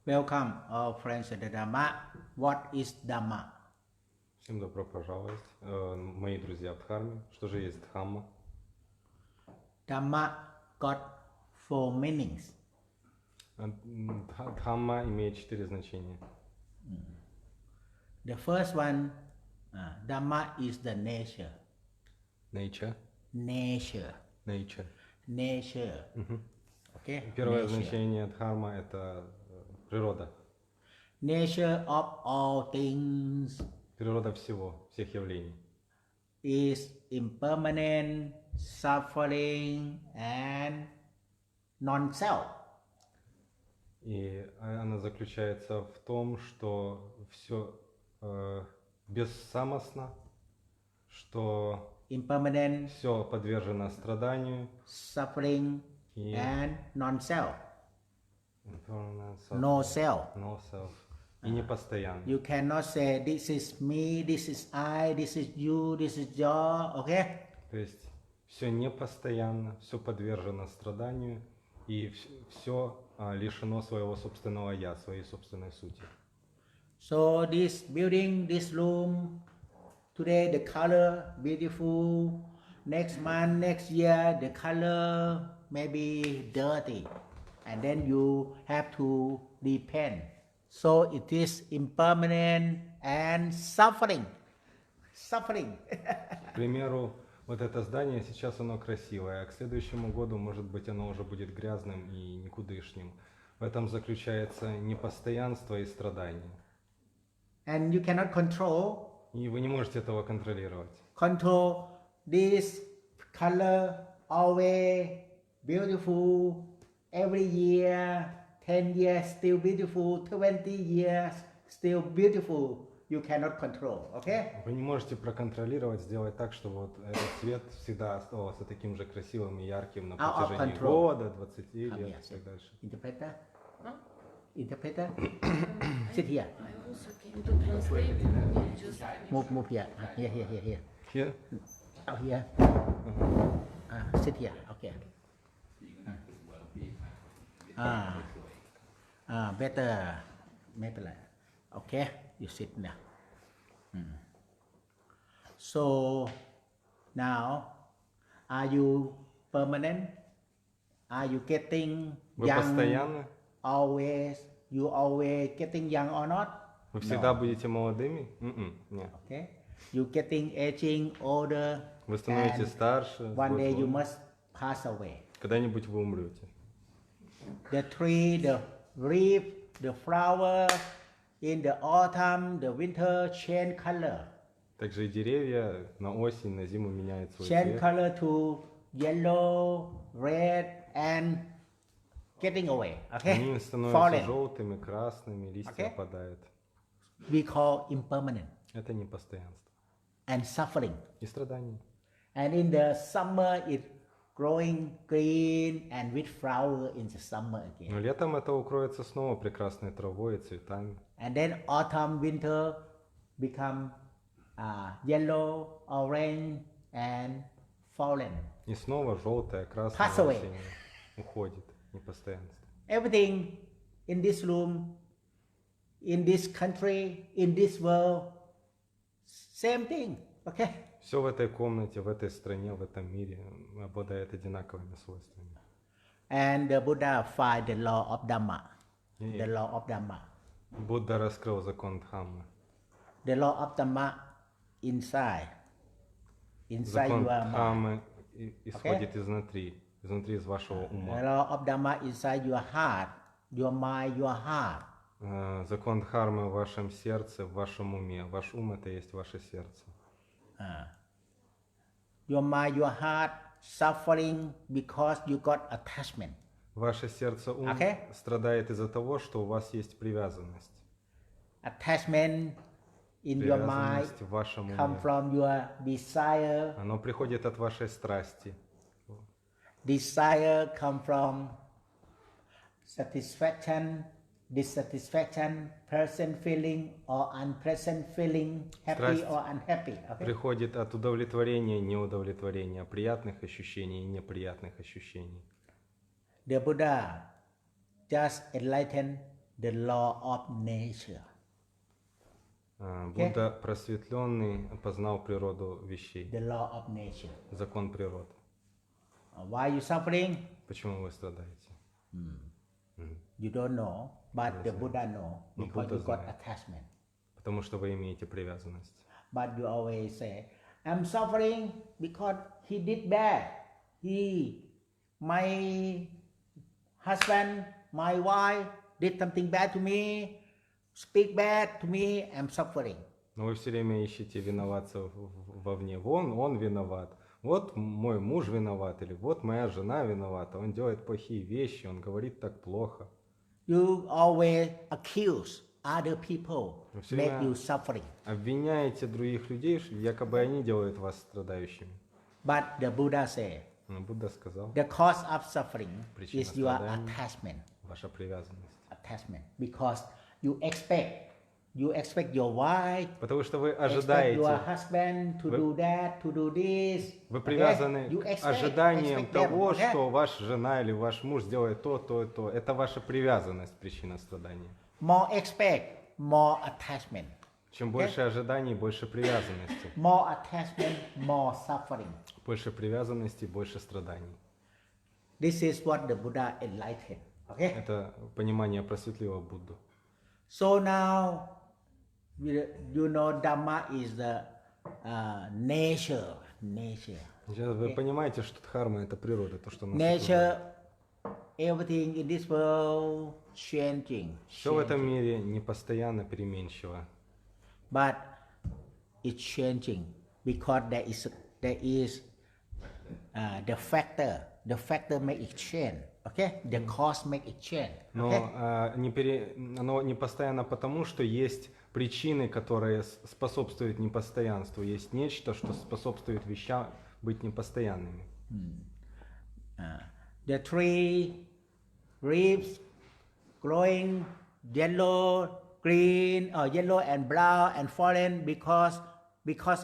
Welcome, all friends of the Dharma. What is Dharma? Всем добро пожаловать, мои друзья в Дхарме. Что же есть Дхамма? Dhamma got four meanings. Дхамма имеет 4 значения. The first one, Dhamma is the nature. Nature. Nature. Nature. Nature. Okay? Первое Nature. значение Дхарма – это природа. Nature of all things Природа всего, всех явлений. is impermanent, suffering, and non-self. И она заключается в том, что все бессамостно, что Impermanent, все подвержено страданию suffering, и and non-self. impermanence, No self. no self. И непостоянно. You cannot say this is me, this is I, this is you, this is your, okay? То есть все непостоянно, все подвержено страданию, и все лишено своего собственного я, своей собственной сути. So this building, this room, today the color beautiful, next month, next year the color may be dirty, and then you have to repent. So it is impermanent and suffering. Suffering. К примеру, вот это здание сейчас оно красивое, а к следующему году, может быть, оно уже будет грязным и никудышним. В этом заключается непостоянство и страдание. And you cannot control. И вы не можете этого контролировать. Control this color always beautiful every year. 10 years still beautiful, 20 years still beautiful. You cannot control, okay? Вы не можете проконтролировать, сделать так, чтобы вот этот цвет всегда оставался таким же красивым и ярким на протяжении года, 20 лет и так дальше. Interpreter? Interpreter? Sit here. I also came to translate. Just Move here. Here. Here? Out here. Sit here. Okay. Better. Okay, you sit now. So now, are you permanent? Are you getting Вы young? постоянно? Always? You always getting young or not? Вы всегда будете молодыми? Нет. Okay. You getting aging older? Вы становитесь and старше. One day you вот. must pass away. Когда-нибудь вы умрете. The tree, the leaf, the flower, in the autumn, the winter change color. Также и деревья на осень, на зиму меняют свой Change цвет. color to yellow, red, and getting away. Okay? Они становятся Fallen. желтыми, красными, листья Okay. опадают. We call impermanent Это непостоянство. and suffering. И страдания. And in the summer, it growing green and with flower in the summer again. Но летом это укроется снова прекрасной травой и цветами. And then autumn, winter become yellow, orange, and fallen. И снова желтое, красное, Pass away. осеннее уходит непостоянство. Everything in this room, in this country, in this world, same thing. Okay? Все в этой комнате, в этой стране, в этом мире обладает одинаковыми свойствами. And the Buddha find the law of Dhamma. И The law of Dhamma. Будда раскрыл закон Дхаммы. The law of Dhamma inside. Inside Закон your mind. Дхаммы исходит изнутри из вашего The ума. law of Dhamma inside your heart. Your mind, your heart. Закон Дхармы в вашем сердце, в вашем уме. Ваш ум — это есть ваше сердце. Your mind, your heart suffering because you got attachment. Ваше сердце, ум Okay. страдает из-за того, что у вас есть привязанность. Attachment in your mind Привязанность в вашем come уме. from your desire. Оно приходит от вашей страсти. Desire come from satisfaction, dissatisfaction, pleasant feeling or unpleasant feeling, happy Страсть or unhappy. Okay? Приходит от удовлетворения, неудовлетворения, приятных ощущений и неприятных ощущений. The Buddha just enlightened the law of nature. Будда просветленный познал природу вещей, The law of nature. закон природы. Why you suffering? Почему вы страдаете? You don't know, but the Buddha know Но because Будда you got знает. attachment. Потому что вы имеете привязанность. But you always say, I'm suffering because he did bad. My husband, my wife did something bad to me, speak bad to me, I'm suffering. Но вы все время ищете виноваться вовне. Он виноват. Вот мой муж виноват, или вот моя жена виновата. Он делает плохие вещи, он говорит так плохо. You always accuse other people, Вы все make you время suffering. обвиняете других людей, что якобы они делают вас страдающими. But the Buddha said, Но Будда сказал, the cause of suffering Причина is your страдания. attachment. ваша привязанность. Attachment. Because you expect your wife, Потому что вы expect your ожидаете, husband to Вы- do that, to do this. вы Okay? привязаны You к expect ожиданиям them, того, okay? что ваша жена или ваш муж сделает то, то и то. Это ваша привязанность, причина страдания. More expect, more attachment. Чем больше ожиданий, больше привязанности. More attachment, more suffering. Больше привязанности, больше страданий. This is what the Buddha enlightened. Okay? Это понимание просветлило Будду. So now, you know, Dharma is the nature. Сейчас вы понимаете, что дхарма — это природа, то, что нас Nature, окружает. everything in this world changing. Все в этом мире непостоянно переменчиво. But it's changing because there is the factor. The factor make it change. Okay? The cause make it change. Но Okay? оно не постоянно потому, что есть причины, которые способствуют непостоянству. Есть нечто, что способствует вещам быть непостоянными. The tree leaves growing yellow, green, or yellow and brown and fallen because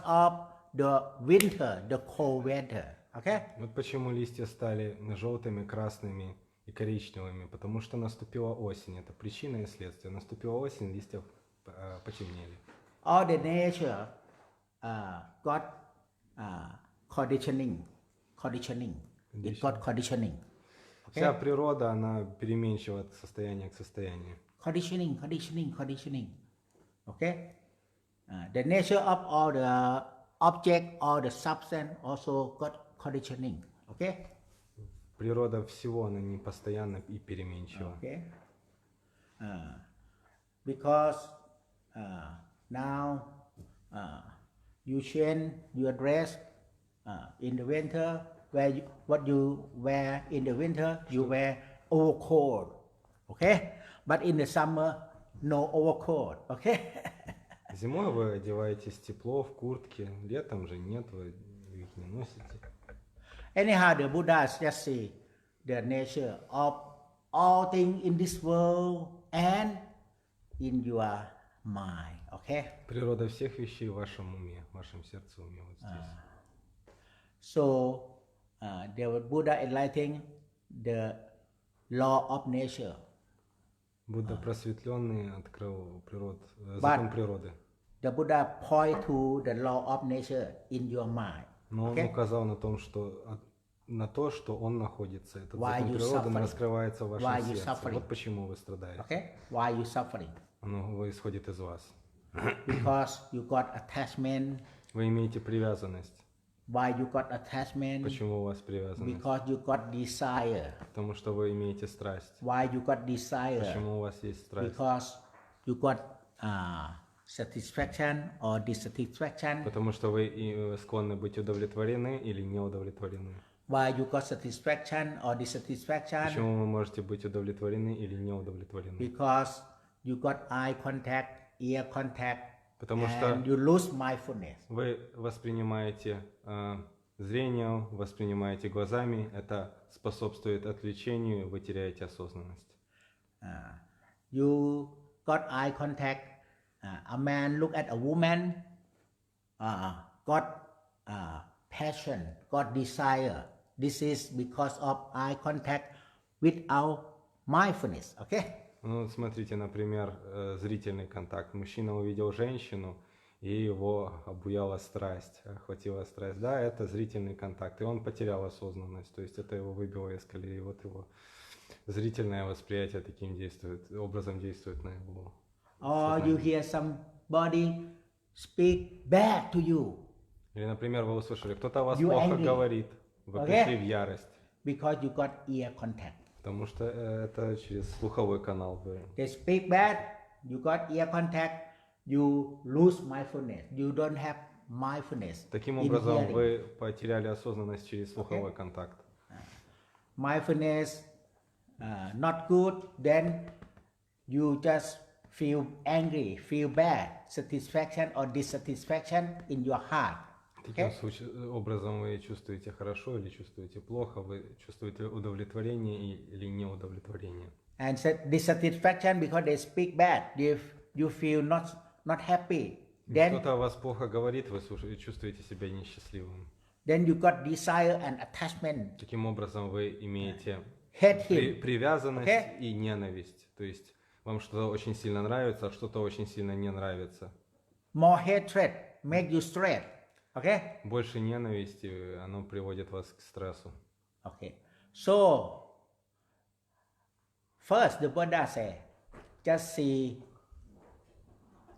of the winter, the cold winter. Okay? Вот почему листья стали желтыми, красными и коричневыми. Потому что наступила осень. Это причина и следствие. Наступила осень, листья потемнели. All the nature got conditioning. It got conditioning. Вся природа, она переменчива от состояния к состоянию. Conditioning. Okay? The nature of all the object, all the substance also got conditioning. Okay? Природа всего, она непостоянна и переменчива. Okay? Because now you change your dress in the winter, what you wear in the winter, you wear overcoat. Okay? But in the summer, no overcoat. Okay? Зимой вы одеваетесь тепло, в куртке. Летом же нет, вы их не носите. Anyhow, the Buddha just see the nature of all things in this world and in your mind. Okay? Природа всех вещей в вашем уме, в вашем сердце уме вот здесь. So the Buddha enlightening the law of nature. Будда просветленный открыл закон природы. The Buddha point to the law of nature in your mind. Но он Okay? указал на то, что он находится. Этот Why закон you природы suffering? раскрывается в Why вашем you сердце. suffering? Вот почему вы страдаете. Okay? Why you suffering? Оно исходит из вас. Because you got attachment. Вы имеете привязанность. Why you got attachment? Почему у вас привязанность? Because you got desire. Потому что вы имеете страсть. Why you got desire? Почему у вас есть страсть? Because you got satisfaction or dissatisfaction. Потому что вы склонны быть удовлетворены или не удовлетворены. Why you got satisfaction or dissatisfaction? Почему вы можете быть удовлетворены или не удовлетворены? Because you got eye contact, ear contact, Потому and что you lose mindfulness. вы воспринимаете зрением, воспринимаете глазами, это способствует отвлечению, вы теряете осознанность. You got eye contact. A man look at a woman. Got passion, got desire. This is because of eye contact without mindfulness. Okay? Ну, вот смотрите, например, зрительный контакт. Мужчина увидел женщину, и его обуяла страсть, охватила страсть. Да, это зрительный контакт, и он потерял осознанность, то есть это его выбило из колеи, вот его зрительное восприятие таким действует, образом действует на его Or you сознание. hear somebody speak bad to you Или, например, вы услышали, кто-то о вас You плохо angry. говорит, вы Okay. пришли в ярость, because you got ear contact. потому что это через слуховой канал. They speak bad, you got ear contact, you lose mindfulness. You don't have mindfulness Таким in образом, hearing. вы потеряли осознанность через слуховой контакт. Mindfulness not good, then you just feel angry, feel bad, satisfaction or dissatisfaction in your heart. Таким Okay? образом вы чувствуете хорошо или чувствуете плохо, вы чувствуете удовлетворение или неудовлетворение. And dissatisfaction because they speak bad, if you feel not happy, then Кто-то о вас плохо говорит, вы чувствуете себя несчастливым. then you got desire and attachment. Таким образом вы имеете Hate him. привязанность Okay? и ненависть. То есть вам что-то очень сильно нравится, а что-то очень сильно не нравится. More hatred make you stress. Okay? Больше ненависти, оно приводит вас к стрессу. Okay. So first the Buddha said, just see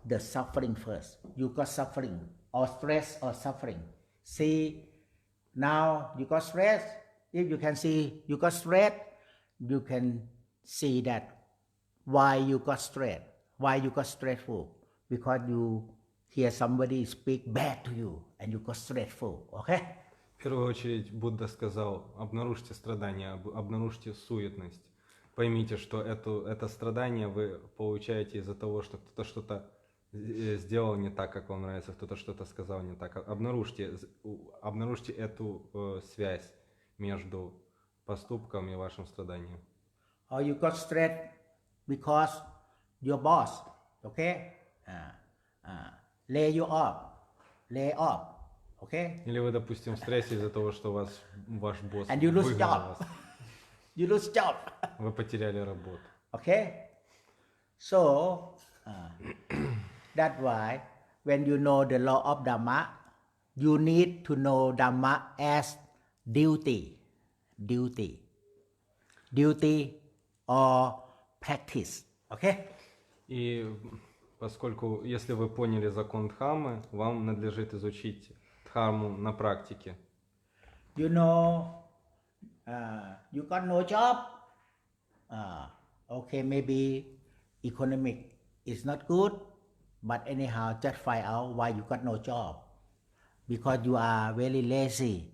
the suffering first. You got suffering or stress or suffering. See now you got stress. If you can see you got stress, you can see that why you got stress, why you got stressful, because you hear somebody speak bad to you and you got stressful. Okay? В первую очередь Будда сказал, обнаружьте страдания, обнаружьте суетность. Поймите, что это страдание вы получаете из-за того, что кто-то что-то сделал не так, как вам нравится, кто-то что-то сказал не так. Обнаружьте эту связь между поступком и вашим страданием. Or you got stressed because your boss, okay, lay off, okay, Или вы, допустим, в стрессе из-за того, что ваш босс and you lose выгнал job. вас. You lose job, Вы потеряли работу. okay. So that's why when you know the law of Dharma, you need to know Dharma as duty or practice, okay. И поскольку, если вы поняли закон Дхармы, вам надлежит изучить Дхарму на практике. You know, you got no job. Okay, maybe economic is not good, but anyhow, just find out why you got no job. Because you are very lazy.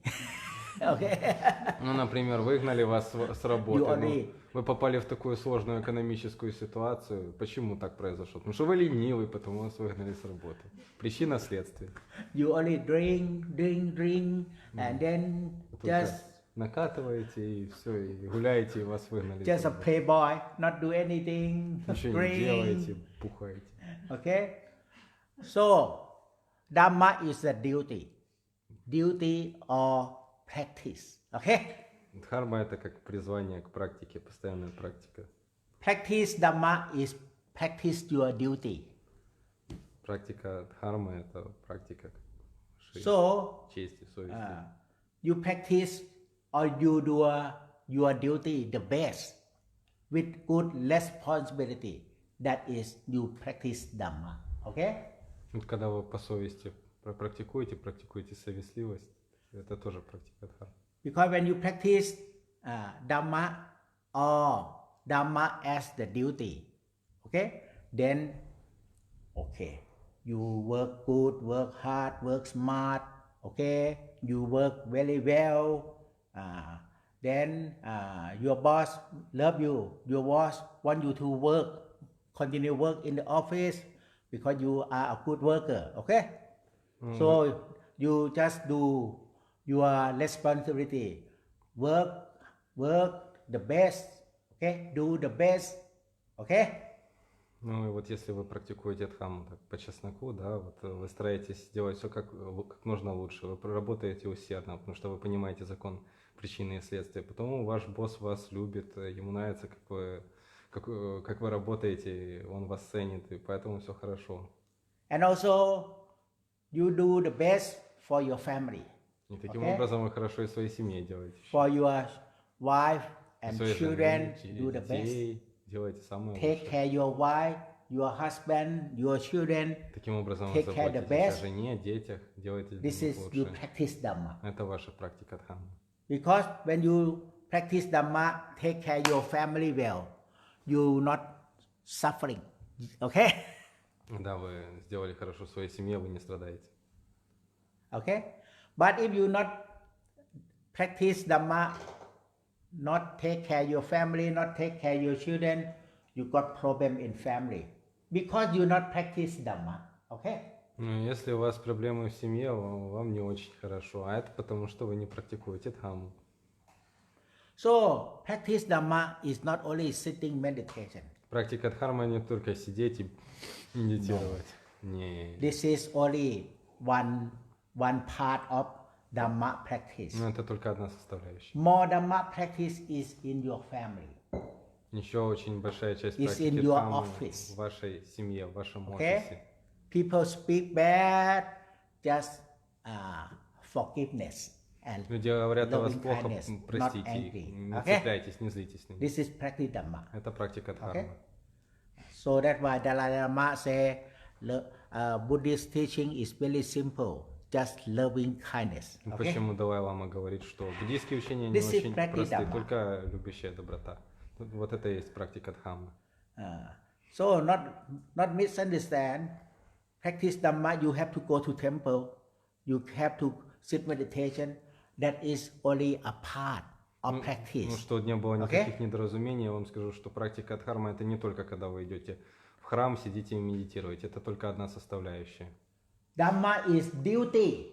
Okay. Ну, например, выгнали вас с работы, You но already- вы попали в такую сложную экономическую ситуацию. Почему так произошло? Потому что вы ленивый, потому вас выгнали с работы. Причина следствия. You only drink, and then Только just накатываете и все, и гуляете, и вас выгнали с a работы. playboy, not do anything, Ничего не делаете, бухаете. Okay. So Dharma is a duty or practice. Okay. Дхарма — это как призвание к практике, постоянная практика. Practice Dharma is practice your duty. Практика дхармы — это практика So чести, совести. you practice or you do your duty the best with good responsibility. That is you practice Dharma. Okay? Вот когда вы по совести практикуете совестливость, это тоже практика дхармы. Because when you practice Dhamma or Dhamma as the duty, okay, then okay, you work good, work hard, work smart, okay, you work very well, then your boss love you, your boss want you to continue work in the office because you are a good worker, okay? So you just do your responsibility, work the best, okay, do the best, okay. Ну и вот если вы практикуете дхамму так по чесноку, да, вот вы стараетесь делать все как можно лучше, вы работаете усердно, потому что вы понимаете закон причины и следствия, потом ваш босс вас любит, ему нравится, как как вы работаете, он вас ценит, и поэтому все хорошо. And also, you do the best for your family, И таким Okay. образом вы хорошо и своей семье делаете. for your wife И and своей children. жены, Do the best. детей делаете самое Take лучшее. care your wife, your husband, your children. Таким образом вы Take care the заботитесь best. о жене, детях, делаете для This них is you лучшее. practice Dhamma. Это ваша практика Дхаммы. Because when you practice Dhamma, take care your family well, you not suffering. Okay? Да, вы сделали хорошо своей семье, вы не страдаете. Okay? But if you not practice Dhamma, not take care your family, not take care your children, you got problem in family. Because you not practice Dhamma. Okay? Ну, если у вас проблемы в семье, вам не очень хорошо. А это потому, что вы не практикуете Дхамму. So, practice Dhamma is not only sitting meditation. Практика Дхармы не только сидеть и медитировать. Не. This is only one part of Dhamma practice. Но это только одна составляющая. More Dhamma practice is in your family. Еще очень большая часть It's практики in your Дхаммы office. в вашей семье, в вашем Okay? офисе. People speak bad, just forgiveness and Люди говорят о вас loving плохо, kindness, not простите их. angry. Не Okay? цепляйтесь, не злитесь на них. This is practice Dhamma. Это практика Дхармы. So that's why Dalai Lama say Buddhist teaching is very simple, just loving kindness. Okay? Почему Далай-лама говорит, что буддийские учения не This is очень practice простые, Dhamma. только любящая доброта. Вот это и есть практика Дхаммы. So not misunderstand. Practice Dhamma, you have to go to temple, you have to sit meditation. That is only a part of practice. Ну, чтобы не было никаких недоразумений, я вам скажу, что практика Дхармы это не только когда вы идете в храм, сидите и медитируете. Это только одна составляющая. Dhamma is duty.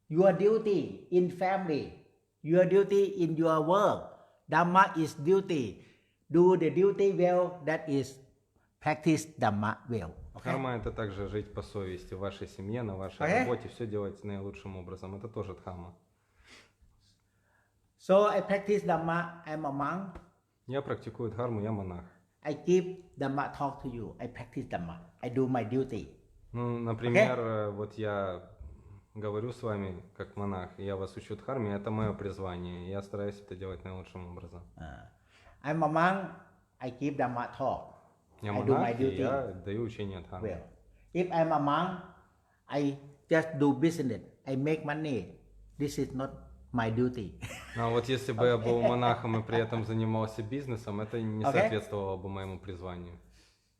Your duty in family, your duty in your work. Dhamma is duty. Do the duty well, that is practice Dhamma well. Дхарма это также жить по совести в вашей семье, на вашей работе, все делать наилучшим образом. Это тоже Дхамма. So I practice Dhamma, I'm a monk. Я практикую Дхарму, я монах. I give Dhamma talk to you. I practice Dhamma. I do my duty. Ну, например, вот я говорю с вами как монах, и я вас учу Дхарме, это мое призвание. И я стараюсь это делать наилучшим образом. I'm a monk. I give Dhamma talk. Я I do my монах, и duty. я даю учение Дхармы. Well, if I'm a monk, I just do business. I make money. This is not my duty. А вот если бы я был монахом и при этом занимался бизнесом, это не соответствовало бы моему призванию.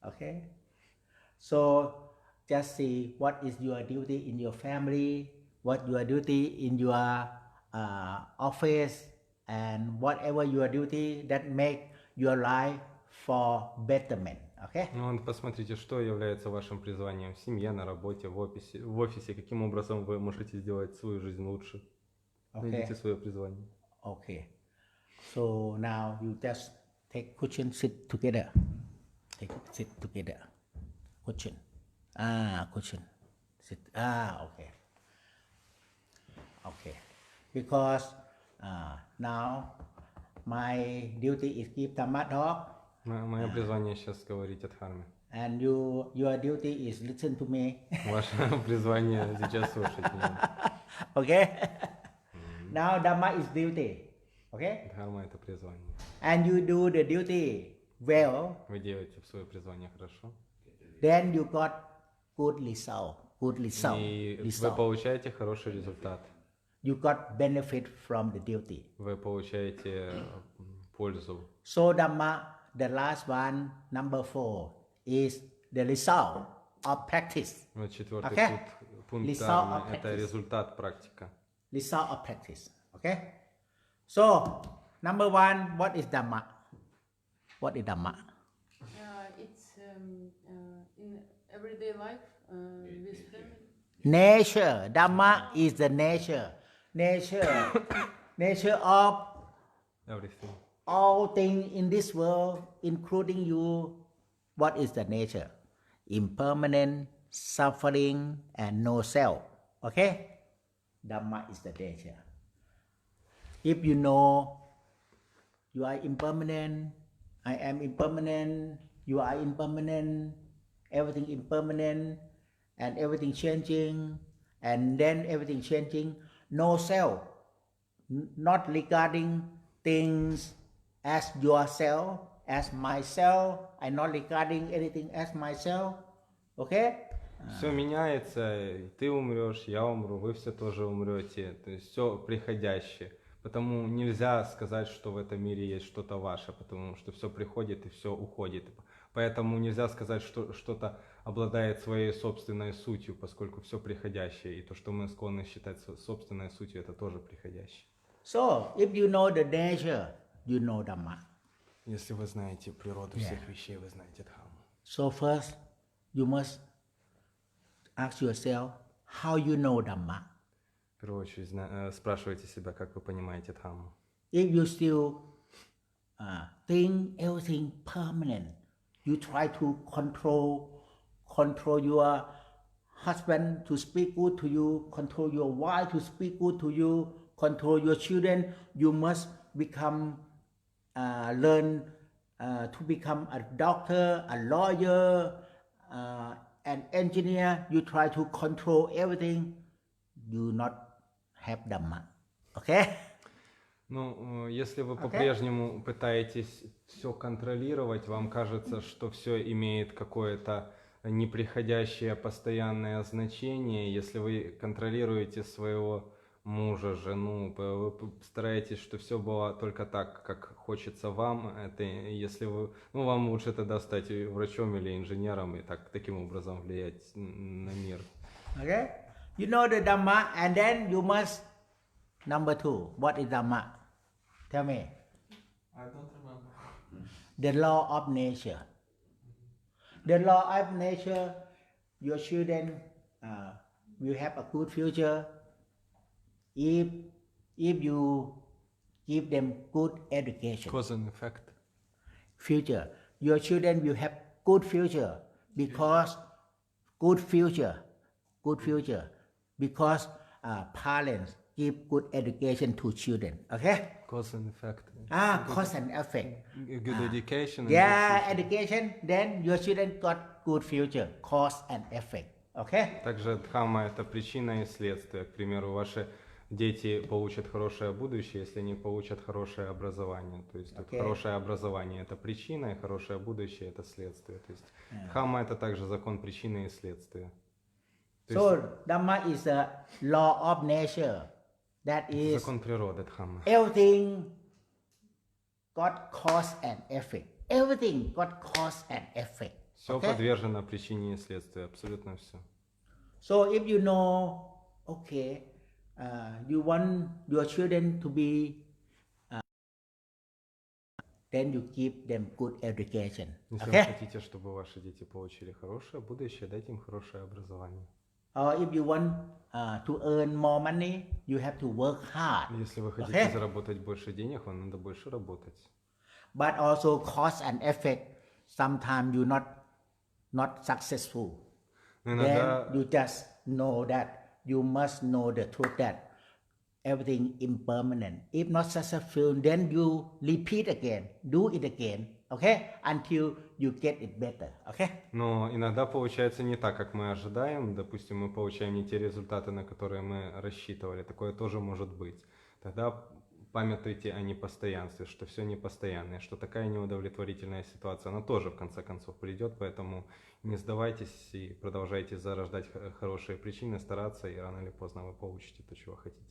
Okay. So just see what is your duty in your family, what your duty in your office, and whatever your duty that make your life for betterment. Okay. Ну вот посмотрите, что является вашим призванием в семье, на работе, в офисе, каким образом вы можете сделать свою жизнь лучше. Найдите свое призвание. Okay. So now you just take cushion, sit together. Sit together. Cushion. Cushion. Sit. Okay. Okay. Because now my duty is give Dhamma talk. Мое призвание сейчас говорить о Дхарме. And your duty is listen to me. Ваше призвание сейчас слушать меня. Okay. Now Dhamma is duty. Okay. Дхарма это призвание. And you do the duty well. Вы делаете свое призвание хорошо. Then you got good result. Good result. И вы получаете хороший результат. You got benefit from the duty. Вы получаете пользу. So Dhamma, the last one, number 4, is the result of practice. Вот четвертый пункт Result of это practice. результат, практика. Result of practice. Okay. So number 1, what is Dhamma? What is Dhamma? It's in everyday life with family. Nature. Dhamma is the nature. Nature of Everything. all things in this world, including you. What is the nature? Impermanent, suffering, and no self. Okay? Dhamma is the nature. If you know you are impermanent, I am impermanent, you are impermanent, everything impermanent, and everything changing, and then everything changing. No self, not regarding things as yourself, as myself. I'm not regarding anything as myself. Okay? Все меняется, и ты умрешь, я умру, вы все тоже умрете. То есть все приходящее. Потому нельзя сказать, что в этом мире есть что-то ваше, потому что все приходит и все уходит. Поэтому нельзя сказать, что что-то обладает своей собственной сутью, поскольку все приходящее. И то, что мы склонны считать собственной сутью, это тоже приходящее. So, if you know the nature, you know Dhamma. Если вы знаете природу всех вещей, вы знаете Дхарму. So first, you must ask yourself, how you know Dhamma. В первую очередь спрашивайте себя, как вы понимаете Дхарму. If you still think everything permanent, you try to control your husband to speak good to you, control your wife to speak good to you, control your children. You must become learn to become a doctor, a lawyer, an engineer. You try to control everything. You not have Dhamma. Okay? Ну, если вы по-прежнему пытаетесь все контролировать, вам кажется, что все имеет какое-то неприходящее постоянное значение. Если вы контролируете своего мужа, жену, вы стараетесь, что все было только так, как хочется вам. Это если вы, ну, вам лучше тогда стать врачом или инженером и таким образом влиять на мир. Okay? You know the Dhamma, and then you must number 2. What is Dhamma? Tell me. I don't remember. The law of nature. The law of nature, your children will have a good future if you give them good education. Cause and effect. Future. Your children will have good future because because parents give good education to children. Okay? Cause and effect. Cause and effect. Good education. Education, then your children got good future. Cause and effect. Okay? Также дхамма — это причина и следствие. К примеру, ваши дети получат хорошее будущее, если они получат хорошее образование. То есть хорошее образование — это причина, и хорошее будущее — это следствие. То есть дхамма — это также закон причины и следствия. So Dhamma is a law of nature. That is закон природы, дхамма. Everything got cause and effect. Everything got cause and effect. Все подвержено причине и следствию, абсолютно все. So if you know, okay, you want your children to be, then you give them good education. Если вы хотите, чтобы ваши дети получили хорошее будущее, дайте им хорошее образование. Or if you want to earn more money, you have to work hard. Если вы хотите заработать больше денег, вам надо больше работать. But also cause and effect. Sometimes you're not successful. Then you just know that you must know the truth that everything impermanent. If not successful, then you repeat again, do it again, okay, until you get it better, okay? Но иногда получается не так, как мы ожидаем. Допустим, мы получаем не те результаты, на которые мы рассчитывали. Такое тоже может быть. Тогда памятуйте о непостоянстве, что все непостоянное, что такая неудовлетворительная ситуация, она тоже в конце концов придет, поэтому не сдавайтесь и продолжайте зарождать хорошие причины, стараться, и рано или поздно вы получите то, чего хотите.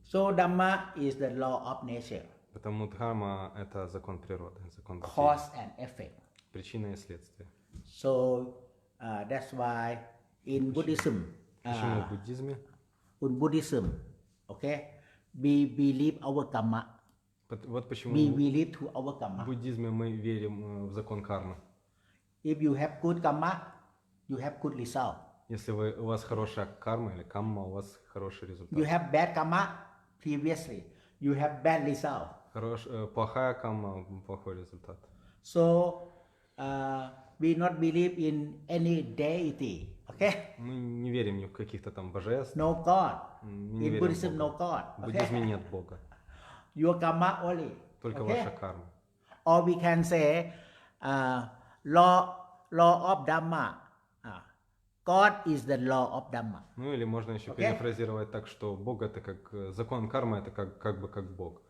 So Dhamma is the law of nature. Потому дхарма — это закон природы, закон Cause and effect. Причина и следствие. So that's why in Buddhism, Почему в буддизме? in Buddhism, okay, we believe our karma. Вот почему We believe to our в karma. буддизме мы верим в закон кармы. If you have good karma, you have good result. Если у вас хорошая карма или камма, у вас хороший результат. You have bad karma previously, you have bad result. Плохая камма, плохой результат. So we not believe in any deity, okay? Мы не верим ни в каких-то там божеств. No God. Мы не In верим в Buddhism, Бога. no God. В буддизме нет Бога. Your karma only. Только Okay? ваша карма. or we can say law of Dharma. God is the law of Dharma. Ну или можно еще Okay. перефразировать так, что Бог это как закон кармы, это как бы как Бог.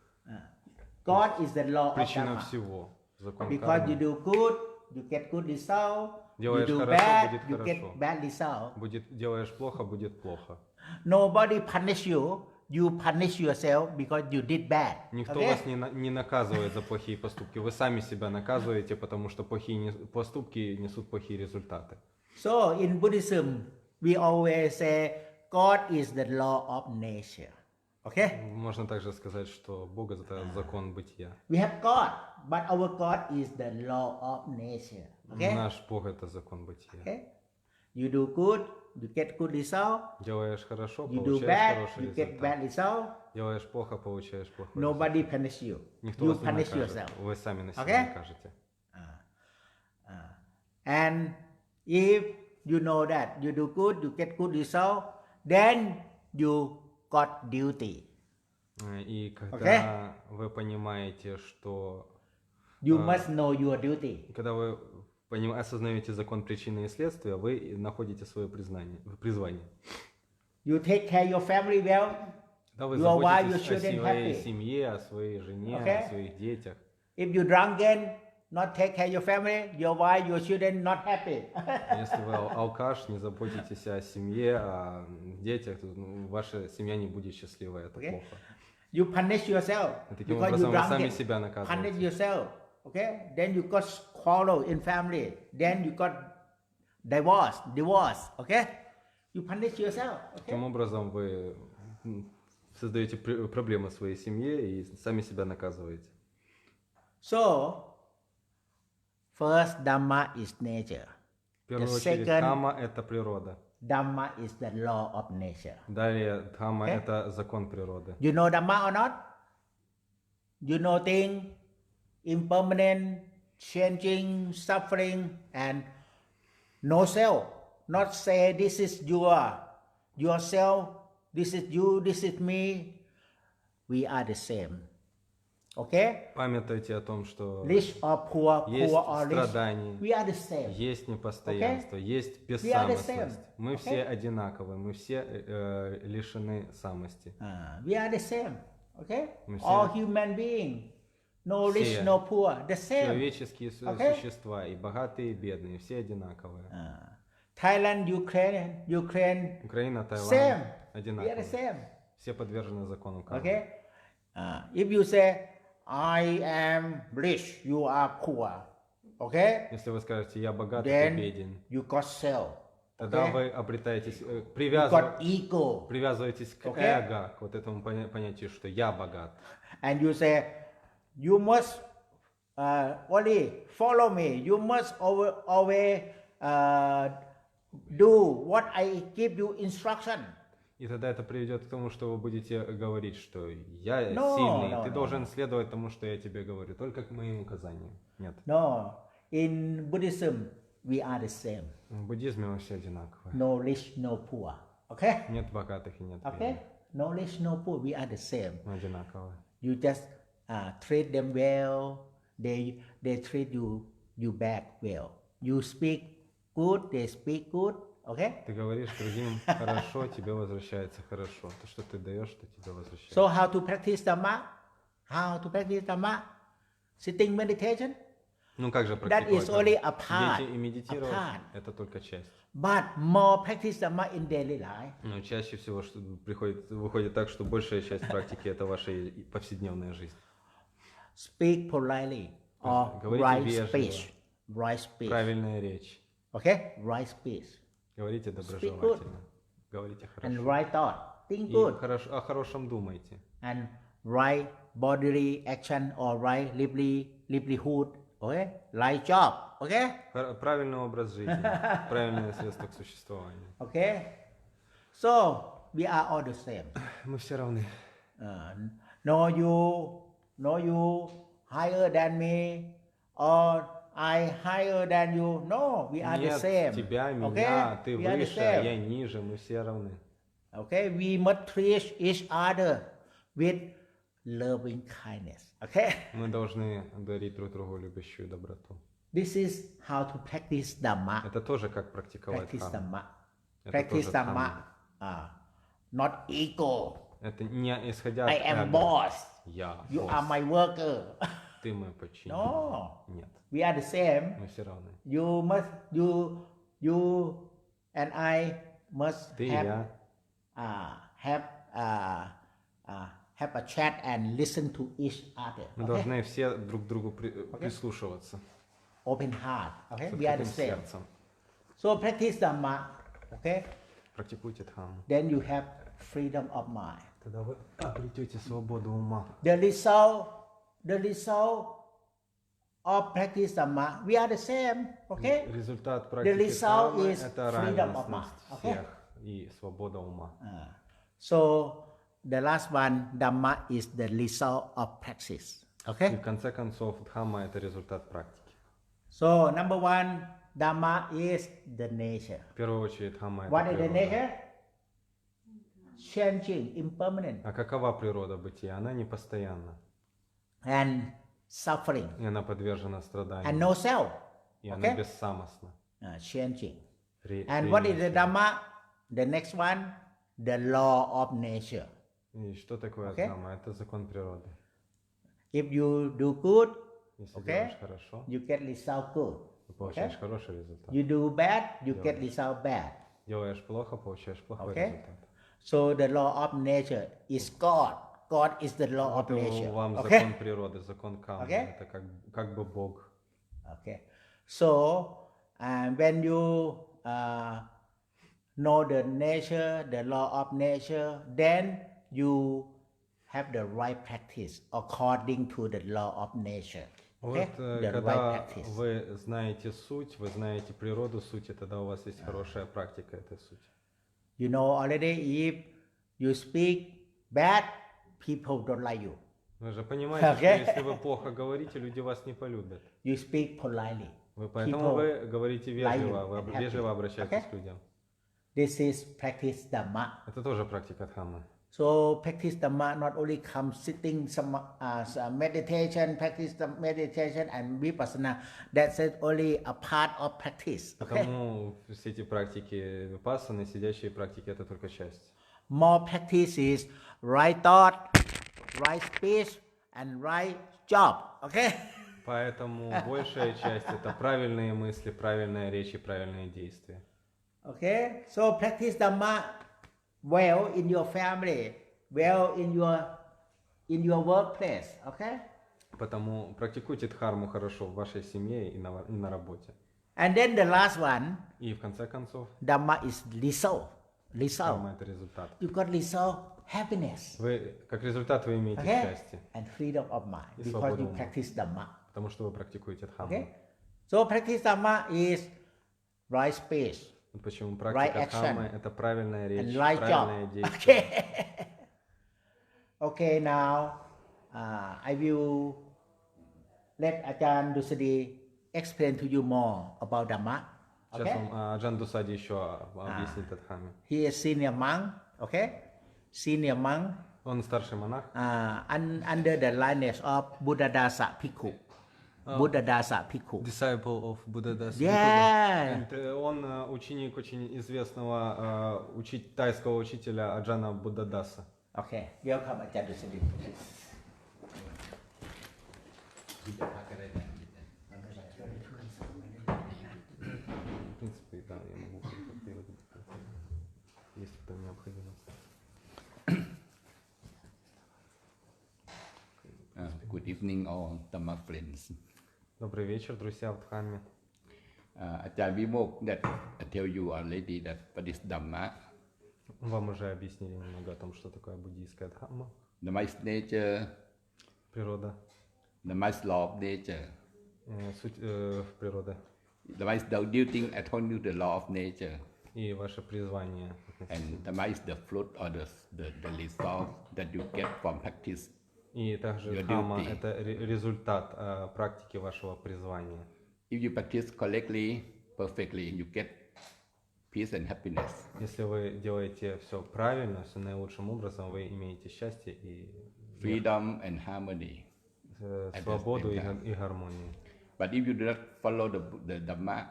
God is the law of Причина Dharma. всего. Закон Because you кармы. do good, you get good result. You Делаешь do хорошо, bad, будет you хорошо. get bad result. Делаешь плохо, будет плохо. Nobody punish you. You punish yourself because you did bad. Никто Okay? вас не наказывает за плохие поступки. Вы сами себя наказываете, потому что плохие поступки несут плохие результаты. So in Buddhism, we always say God is the law of nature. Okay? Можно также сказать, что Бог это закон бытия. We have God, but our God is the law of nature. Okay? Наш Бог это закон бытия. Okay? You do good, you get good result. Делаешь хорошо, You do получаешь bad, хороший you get результат. bad result. Делаешь плохо, получаешь плохой Nobody результат. punish you. Никто You вас не punish накажет. yourself. Вы сами на себя Okay? накажете. And if you know that you do good, you get good result, then you got duty. И когда вы понимаете, что... You must know your duty. Когда вы осознаете закон причины и следствия, вы находите свое призвание. You take care of your family well. Когда вы Your wife, your заботитесь о children своей happy. семье, о своей жене, Okay? о своих детях. If you drunken, not take care of your family, your wife, your children not happy. Если вы алкаш, не заботитесь о семье, о детях, то ваша семья не будет счастливой, это Okay? плохо. You punish yourself И таким because you образом вы сами drunken. себя Punish наказываете. yourself. Okay? Then you got quarrel in family. Then you got divorce. Okay? You punish yourself. Okay? Таким образом вы создаете проблемы в своей семье и сами себя наказываете. So, first Dhamma is nature. В первую The очередь, second- Дhamma это природа. Dhamma is the law of nature. Далее, Дхамма Okay. это закон природы. You know Dhamma or not? You know things impermanent, changing, suffering, and no self. Not say this is yourself, this is you, this is me. We are the same. Okay? Памятайте о том, что Rich or poor, есть poor or rich. страдания, We are the same. есть непостоянство, есть We are the бессамостность. same. Мы Okay. все одинаковы, мы все лишены самости. We are the same. Okay? Мы все- All human beings. No rich, Все no poor. The same. Человеческие Okay. существа, и богатые, и бедные, все одинаковые. Thailand, Ukraine, Украина, same. Таиланд We are the одинаковые. same. Все подвержены закону кармы. Okay? If you say, I am rich, you are poor. Okay? Если вы скажете, я богат, ты Then беден, you got self. тогда Okay? вы обретаетесь, You got ego. привязываетесь к Okay? эго, к вот этому понятию, что я богат. And you say, you must only follow me. You must always do what I give you instruction. И тогда это приведет к тому, что вы будете говорить, что я No, сильный, no, ты no, должен следовать тому, что я тебе говорю, только к моим указаниям. Нет. No. In Buddhism, we are the same. В буддизме мы все одинаковые. No rich, no poor. Okay? Нет богатых и нет Okay? бедных. No rich, no poor. We are the same. Мы одинаковые. You just treat them well. They treat you back well. You speak good, they speak good. Okay? Ты говоришь другим хорошо, тебе возвращается хорошо. То, что ты даешь, что тебе возвращается. So how to practice Dhamma? How to practice Dhamma? Sitting meditation? Ну как же That практиковать? is only a part. Сидеть и медитировать A part. это только часть. But more practice Dhamma in daily life. Но чаще всего что выходит так, что большая часть практики это ваша повседневная жизнь. Speak politely or Говорите right вежливо. speech. Right speech. Правильная речь. Okay? Right speech. Говорите good. доброжелательно. Говорите And хорошо. right thought. Think И good. о хорошем думайте. And right bodily action or right livelihood. Okay? Right job. Okay? Правильный образ жизни. Правильное средство к существованию. Okay? So we are all the same. Мы все равны. No you higher than me or I higher than you. No, we are the Нет same. тебя, меня, Okay? ты We are the выше, а я same. ниже, мы все равны. Okay? We must treat each other with loving kindness. Okay? Мы должны дарить друг другу любящую доброту. This is how to practice Dhamma. Это тоже как практиковать Practice дхарму. Dhamma. Это Practice тоже Dhamma. дхарма. Not ego. Это не исходя I от am эго. boss. Я You босс. are my worker. Ты мой подчиненный. No. Нет, We are the same. мы все равны. You and I must Ты и have я. Have a chat and listen to each other. Мы Okay? должны все друг к другу прислушиваться. Open heart. Okay? С We are the открытым same. сердцем. So practice Dhamma. Okay? Практикуйте дхарму. Then you have freedom of mind. Тогда вы обретете свободу ума. The result of practice Dhamma, we are the same. Okay? Результат The практики result дхармы is это freedom of mind. равенность Okay? всех и свобода ума. So the last one, Dhamma is the result of practice. И Okay? в конце концов дхарма это результат практики. So number one, Dhamma is the nature. В первую очередь дхарма это What is the природа. nature? Changing, impermanent, А какова природа бытия? Она непостоянна. and suffering, И она подвержена and страданию. no self. И она Okay? бессамостна. Changing. And what is the Dhamma? The next one, the law of nature. И что такое Okay? дхарма? Это закон природы. If you do good, Если Okay? делаешь хорошо, you get result good. ты получаешь хороший результат. You do bad, you Yeah. get result bad. Делаешь плохо, получаешь плохой Okay? результат. So the law of nature is God. God is the law of Вот nature. вам Okay? закон природы, закон кармы. Okay? Это как бы Бог. Okay. So when you know the nature, the law of nature, then you have the right practice according to the law of nature. Okay? Вот The right когда practice. вы знаете суть, вы знаете природу сути, тогда у вас есть хорошая практика этой сути. You know already if you speak bad, people don't like you. Вы же понимаете, Okay? что если вы плохо говорите, люди вас не полюбят. You speak politely. Поэтому вы говорите вежливо, like you вы and вежливо happy. обращаетесь Okay? к людям. This is practice Dhamma. Это тоже практика дхармы. So practice Dhamma not only comes sitting some meditation, practice the meditation and vipassana. That's it, only a part of practice. Okay? Потому все эти практики випассаны, сидящие практики, это только часть. More practice is right thought, right speech, and right job. Okay? Поэтому большая часть это правильные мысли, правильная речь и правильные действия. Okay? So practice Dhamma well in your family, well in your workplace. Okay? Потому практикуйте дхарму хорошо в вашей семье и на работе. And then the last one, И в конце концов, Dhamma is result. дхарма это результат. You got result happiness. Как результат вы имеете Okay? счастье, And freedom of mind И because свобода you ума. practice Dhamma. потому что вы практикуете дхарму. Okay? So practice Dhamma is right speech Вот почему Right практика action. дхармы это правильная речь, and right правильное job. действие. Okay. Okay, now I will let Ajahn Dusadi explain to you more about Dhamma. Сейчас Okay? вам Аджан Дусади еще объяснит о дхарме. He is senior monk. Okay? Senior monk Он старший монах. under the lineage of Buddhadasa Bhikkhu. Buddhadasa Bhikkhu. Disciple of Buddhadasa. Yeah. Он ученик очень известного тайского учителя Аджана Буддадаса. Okay. Welcome Ajahn Dusadi. В принципе, да, я могу переводить, если это необходимость. Good evening, all Dhamma friends. Добрый вечер, друзья в Дхамме. Ajahn Vimokkha that I tell you already that what is Dhamma. Вам уже объяснили немного о том, что такое буддийская Дхамма. Dhamma is nature. Природа. Dhamma is law of nature. Суть природы. Dhamma is the duty according to the law of nature. И ваше призвание. And Dhamma is the fruit or the result that you get from practice. И также Your Дхамма duty. это результат практики вашего призвания. If you practice correctly, perfectly, you get peace and happiness. Если вы делаете все правильно, все наилучшим образом, вы имеете счастье и Freedom and harmony. the свободу same time. и гармонию. But if you do not follow the Dharma,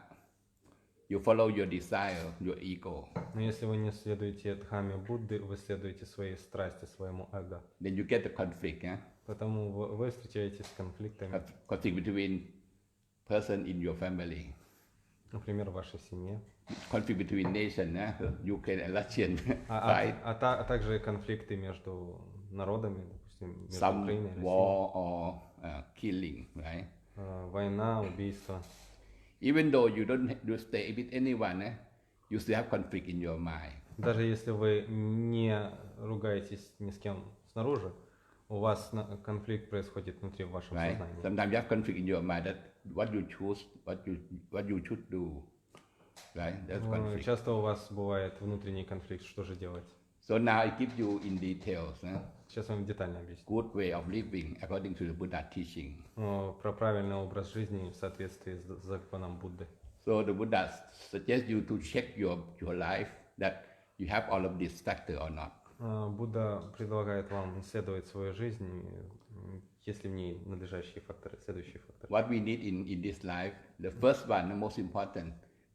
you follow your desire, your ego, Но если вы не следуете Дхамме Будды, вы следуете своей страсти, своему эго. then you get the conflict. Yeah? Поэтому вы встречаетесь с конфликтами, Conflict between person in your family, например, в вашей семье. conflict between nation, Ukraine and Russian fight, А также конфликты между народами, допустим, между some Украиной и Россией. war or killing, right? Война, убийство. Even though you don't stay with anyone, you still have conflict in your mind. Даже если вы не ругаетесь ни с кем снаружи, у вас конфликт происходит внутри в вашем Right? сознании. Sometimes you have conflict in your mind that what you choose, what you should do. Right? That's conflict. Часто у вас бывает внутренний конфликт, что же делать. So now I give you in details Сейчас вам детально объясню. good way of living according to the Buddha teaching. Про правильный образ жизни в соответствии с законом Будды. So the Buddha suggests you to check your life that you have all of this factor or not. Будда предлагает вам исследовать свою жизнь, если в ней надлежащие факторы, следующие факторы. What we need in this life, the first one, the most important,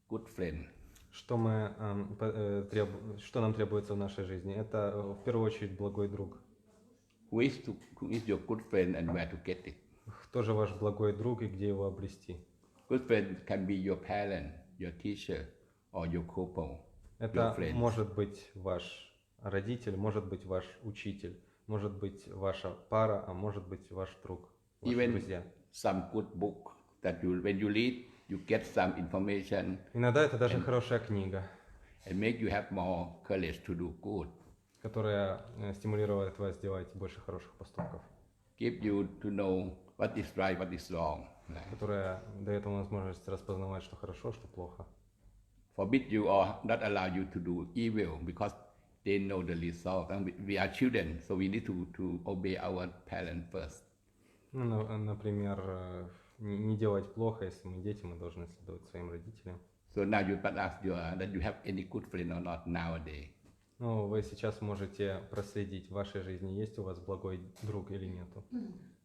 good friend. Что нам требуется в нашей жизни? Это в первую очередь благой друг. Who is your good friend and where to get it? Кто же ваш благой друг и где его обрести? Good friend can be your parent, your teacher, or your couple. Это может быть ваш родитель, может быть ваш учитель, может быть ваша пара, а может быть ваш друг, ваши друзья. Some good book that when you read, you get some information. Иногда это даже хорошая книга, and make you have more courage to do good. Которая стимулирует вас делать больше хороших поступков. Give you to know what is right, what is wrong. Которая дает вам возможность распознавать, что хорошо, что плохо. Forbid you or not allow you to do evil because they know the result. And we are children, so we need to obey our parents first. Ну, например, не делать плохо, если мы дети, мы должны следовать своим родителям. So now you can ask that you have any good friend or not nowadays. Ну, вы сейчас можете проследить, в вашей жизни есть у вас благой друг или нету.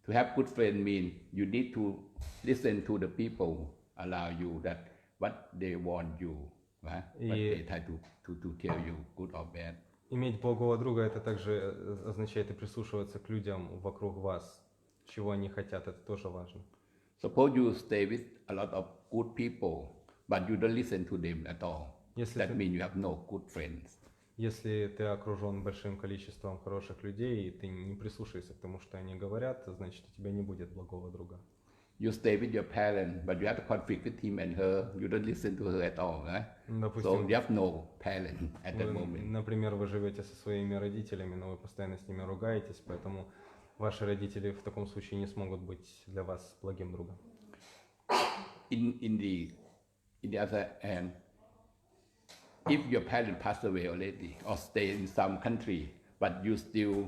To have good friend mean you need to listen to the people allow you that what they want you, right? What they try to tell you, good or bad. Иметь благого друга, это также означает и прислушиваться к людям вокруг вас, чего они хотят, это тоже важно. Suppose you stay with a lot of good people, but you don't listen to them at all. That means you have no good friends. Если ты окружен большим количеством хороших людей, и ты не прислушаешься к тому, что они говорят, значит, у тебя не будет благого друга. You stay with your parent, but you have a conflict with him and her. You don't listen to her at all, right? Допустим, so you have no parent at that moment. Например, вы живете со своими родителями, но вы постоянно с ними ругаетесь, поэтому ваши родители в таком случае не смогут быть для вас благим другом. In the other hand, if your parent passed away already or stay in some country, but you still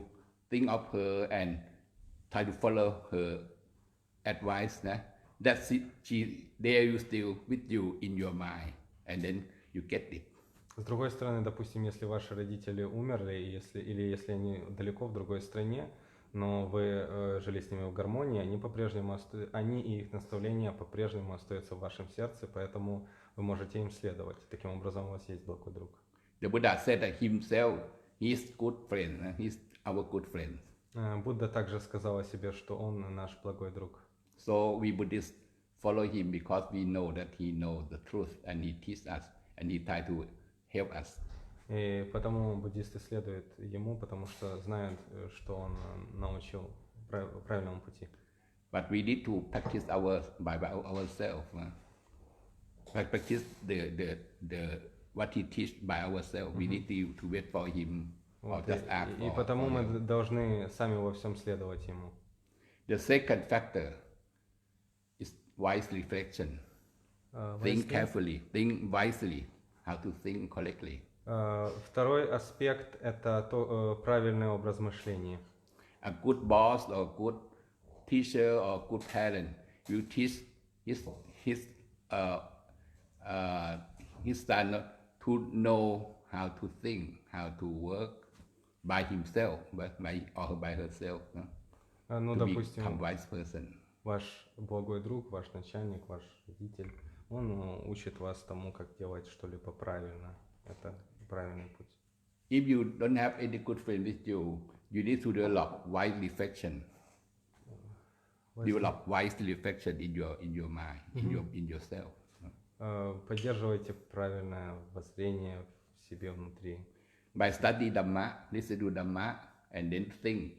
think of her and try to follow her advice, that's it. There you still with you in your mind, and then you get it. С другой стороны, допустим, если ваши родители умерли, или если они далеко в другой стране, но вы жили с ними в гармонии, они и их наставления по-прежнему остаются в вашем сердце, поэтому вы можете им следовать. Таким образом, у вас есть благой друг. The Buddha said that himself, he is good friend, he's our good friend. Будда также сказал о себе, что он наш благой друг. So we Buddhists follow him because we know that he knows the truth and he teaches us and he tries to help us. И потому буддисты следуют ему, потому что знают, что он научил правильному пути. But we need to practice by ourselves. Practice what he teaches by ourselves. We need to wait for him or just ask for. И потому мы должны сами во всем следовать ему. The second factor is wise reflection. Think carefully, think wisely, how to think correctly. Второй аспект – это правильный образ мышления. A good boss or good teacher or good parent will teach his son to know how to think, how to work by himself, by herself. Ну, to допустим, become wise person. ваш благой друг, ваш начальник, ваш родитель, он учит вас тому, как делать что-либо правильно. Это правильный путь. If you don't have any good friend with you, you need to develop wise reflection. Develop wise reflection in your mind, in yourself. Поддерживайте правильное воззрение в себе внутри. By study Dharma, listen to Dharma, and then think.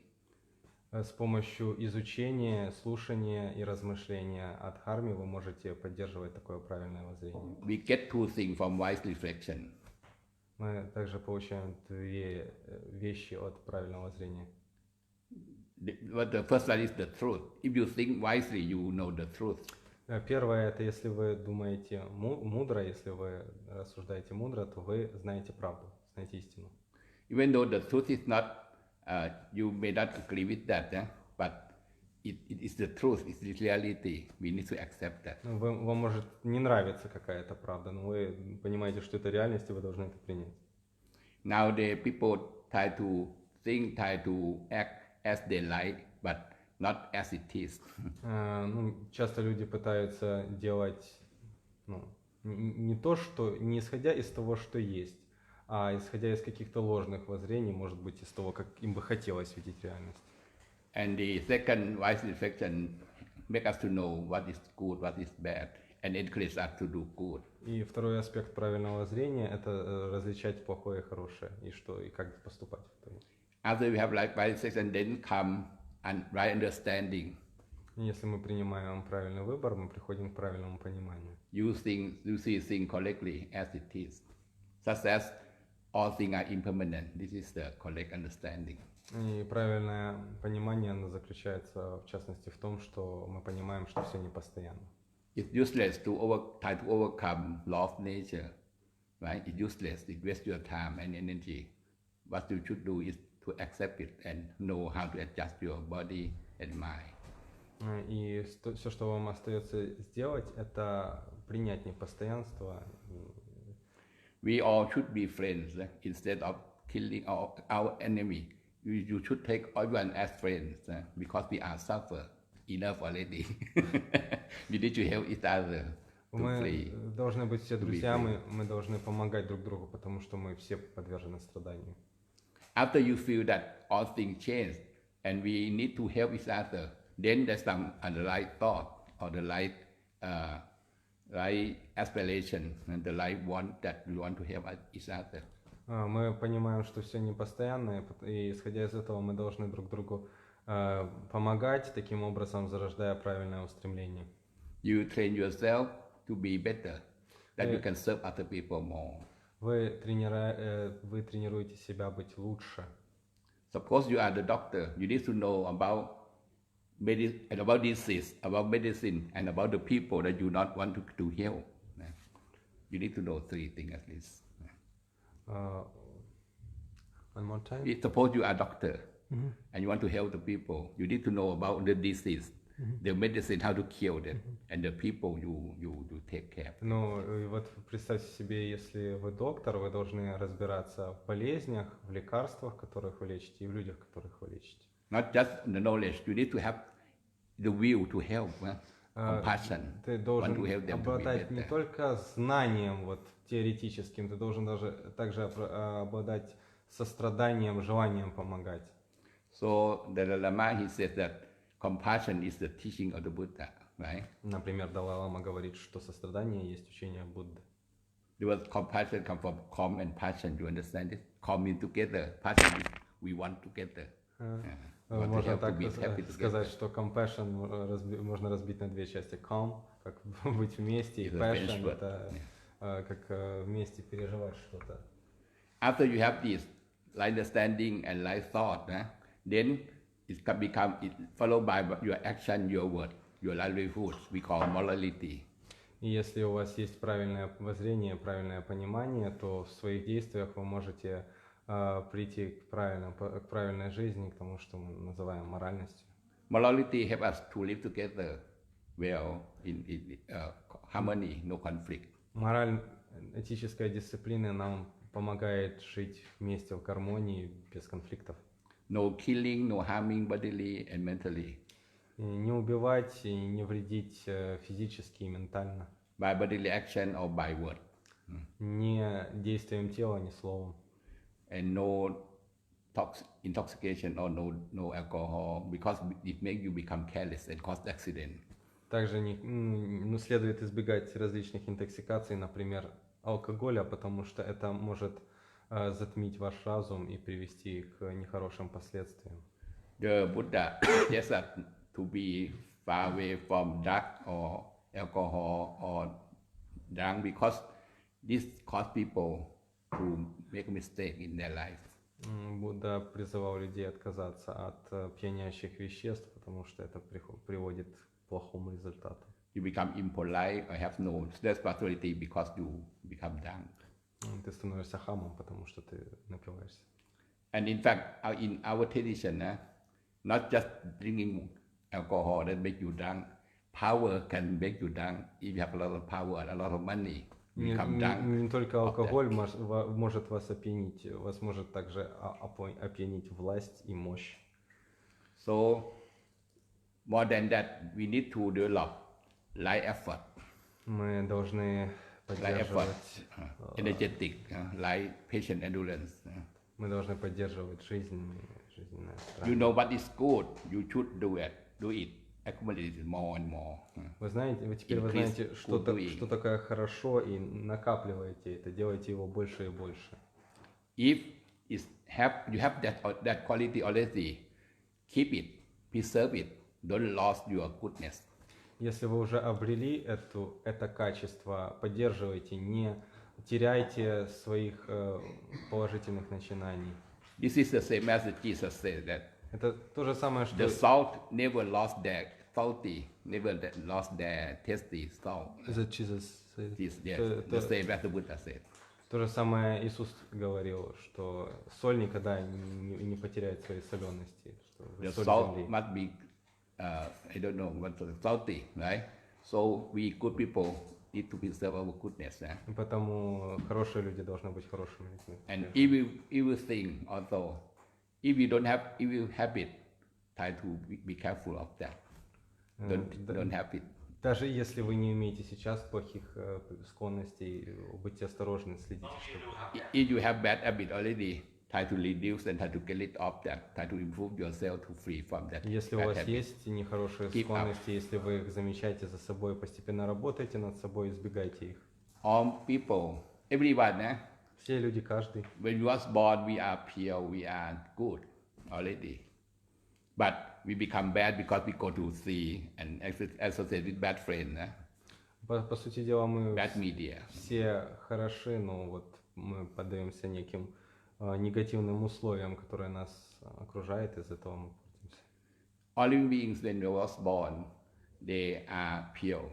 С помощью изучения, слушания и размышления о Дхарме вы можете поддерживать такое правильное воззрение. We get two things from wise reflection. Мы также получаем две вещи от правильного зрения. But the first one is the truth. If you think wisely, you know the truth. Первое, это если вы думаете мудро, если вы рассуждаете мудро, то вы знаете правду, знаете истину. Even though the truth is not, you may not agree with that, but it is the truth, it's the reality. We need to accept that. Вам может не нравиться какая-то правда, но вы понимаете, что это реальность, и вы должны это принять. Nowadays, people try to think, try to act as they like, but not as it is. Часто люди пытаются делать не то, что не исходя из того, что есть, а исходя из каких-то ложных воззрений, может быть, из того, как им бы хотелось видеть реальность. And the second wise reflection make us to know what is good, what is bad, and encourage us to do good. И второй аспект правильного зрения – это различать плохое и хорошее, и как поступать. After we have right reflection, then come and right understanding. Если мы принимаем правильный выбор, мы приходим к правильному пониманию. You see things correctly as it is, such as all things are impermanent. This is the correct understanding. И правильное понимание, оно заключается, в частности, в том, что мы понимаем, что все непостоянно. It's useless to try to overcome law of nature, right? It's useless. It wastes your time and energy. What you should do is to accept it and know how to adjust your body and mind. И все, что вам остается сделать, это принять непостоянство. We all should be friends instead of killing our enemy. You should take everyone as friends because we are suffer enough already. We need to help each other. Мы должны быть все друзьями, мы должны помогать друг другу, потому что мы все подвержены страданию. After you feel that all things change and we need to help each other, then there's some right thought or the right aspiration and the right want that we want to help each other. Мы понимаем, что все непостоянно, и исходя из этого мы должны друг другу помогать, таким образом зарождая правильное устремление. You train yourself to be better, that you can serve other people more. Вы тренируете себя быть лучше. Suppose you are the doctor, you need to know about disease, about medicine, and about the people that you not want to help. You need to know three things at least. One more time. Suppose you are a doctor and you want to help the people. You need to know about the disease, the medicine, how to cure them, and the people you take care. Ну, и вот представьте себе, если вы доктор, вы должны разбираться в болезнях, в лекарствах, которых вы лечите, и в людях, которых вы лечите. Not just the knowledge, you need to have the will to help, compassion. Ты должен обладать не только знанием вот теоретическим, ты должен также обладать состраданием, желанием помогать. So the Lama, he says that compassion is the teaching of the Buddha, right? Например, Далай-лама говорит, что сострадание есть учение Будды. The word compassion comes from calm and passion. You understand it? Calm means together. Passion is we want together. Можно так сказать, что compassion можно разбить на две части. Calm, как быть вместе, и passion, это как вместе переживать что-то. After you have this right understanding and right thought, then it can become followed by your action, your word, your livelihood. We call morality. И если у вас есть правильное воззрение, правильное понимание, то в своих действиях вы можете прийти к правильной жизни, к тому, что мы называем моральностью. Morality helps us to live together well in harmony, no conflict. Мораль, этическая дисциплина нам помогает жить вместе в гармонии, без конфликтов. no killing, no harming bodily and mentally. И не убивать и не вредить физически и ментально. By bodily action or by word. Ни действием тела, ни словом. And no intoxication or no alcohol, because it makes you become careless and cause accident. Также следует избегать различных интоксикаций, например, алкоголя, потому что это может затмить ваш разум и привести к нехорошим последствиям. The Buddha suggests us to be far away from drug or alcohol or drunk, because this cause people to make a mistake in their life. Будда призывал людей отказаться от пьянящих веществ, потому что это приводит к плохому результату. You become impolite or have no responsibility because you become drunk. Ты становишься хамом, потому что ты напиваешься. And in fact, in our tradition, not just drinking alcohol that make you drunk. Power can make you drunk. If you have a lot of power and a lot of money, you become drunk. Не только алкоголь может вас опьянить, вас может также опьянить власть и мощь. So, more than that, we need to develop light effort. Мы должны поддерживать energetic, light, patient endurance. Мы должны поддерживать жизненное You know what is good, you should do it, accumulate it more and more. Вы теперь знаете, что такое хорошо, и накапливаете это, делаете его больше и больше. If you have that quality already, keep it, preserve it, don't lose your goodness. Если вы уже обрели это качество, поддерживайте, не теряйте своих положительных начинаний. This is the same as Jesus said that Это то же самое, что the salt never lost their salty, never lost their tasty salt. Jesus said. The same as the Buddha said. То же самое Иисус говорил, что соль никогда не потеряет своей солености. The salt must be, I don't know, what salty, right? So we good people need to preserve our goodness. Поэтому хорошие люди должны быть хорошими людьми. And evil thing also, if you don't have evil habit, try to be careful of that. Don't have it. Даже если вы не имеете сейчас плохих склонностей, будьте осторожны, следите, чтобы... If you have bad habit already, try to reduce and try to get rid of that. Try to improve yourself to free from that. Если у вас есть нехорошие склонности, если вы их замечаете за собой, постепенно работайте над собой, избегайте их. All people, everyone, Все люди, каждый. when we was born, we are pure, we are good already. But we become bad because we go to sea and associate with bad friends. По сути дела, мы Bad media. все хороши, но вот мы поддаемся неким негативным условиям, которые нас окружают, из-за этого мы портимся. All living beings, when they was born, they are pure.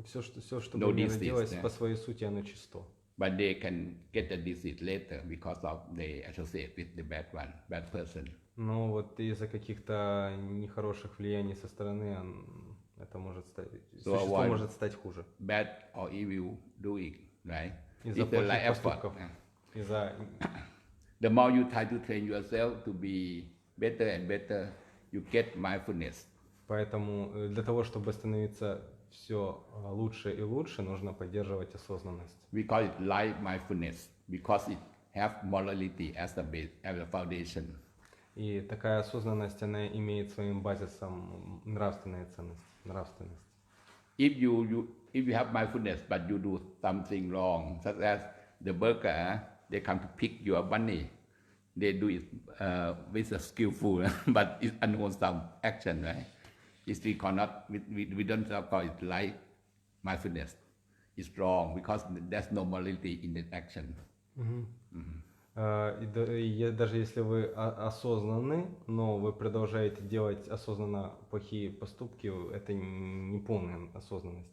Все, что бы ни родилось, по своей сути, оно чисто. But they can get the disease later because of they associate with the bad one, bad person. Но вот из-за каких-то нехороших влияний со стороны это может стать, существо может стать хуже. Bad or evil doing, right? Из-за плохих поступков. The more you try to train yourself to be better and better, you get mindfulness. Поэтому для того, чтобы становиться все лучше и лучше, нужно поддерживать осознанность. We call it life mindfulness because it have morality as the base, as the foundation. И такая осознанность, она имеет своим базисом нравственные ценности, нравственность. If you have mindfulness but you do something wrong, such as the burglar, they come to pick your money. They do it with a skillful, but it's unwholesome action, right? We don't call it like mindfulness. It's wrong because there's no morality in that action. Даже если вы осознаны, но вы продолжаете делать осознанно плохие поступки, это не полная осознанность.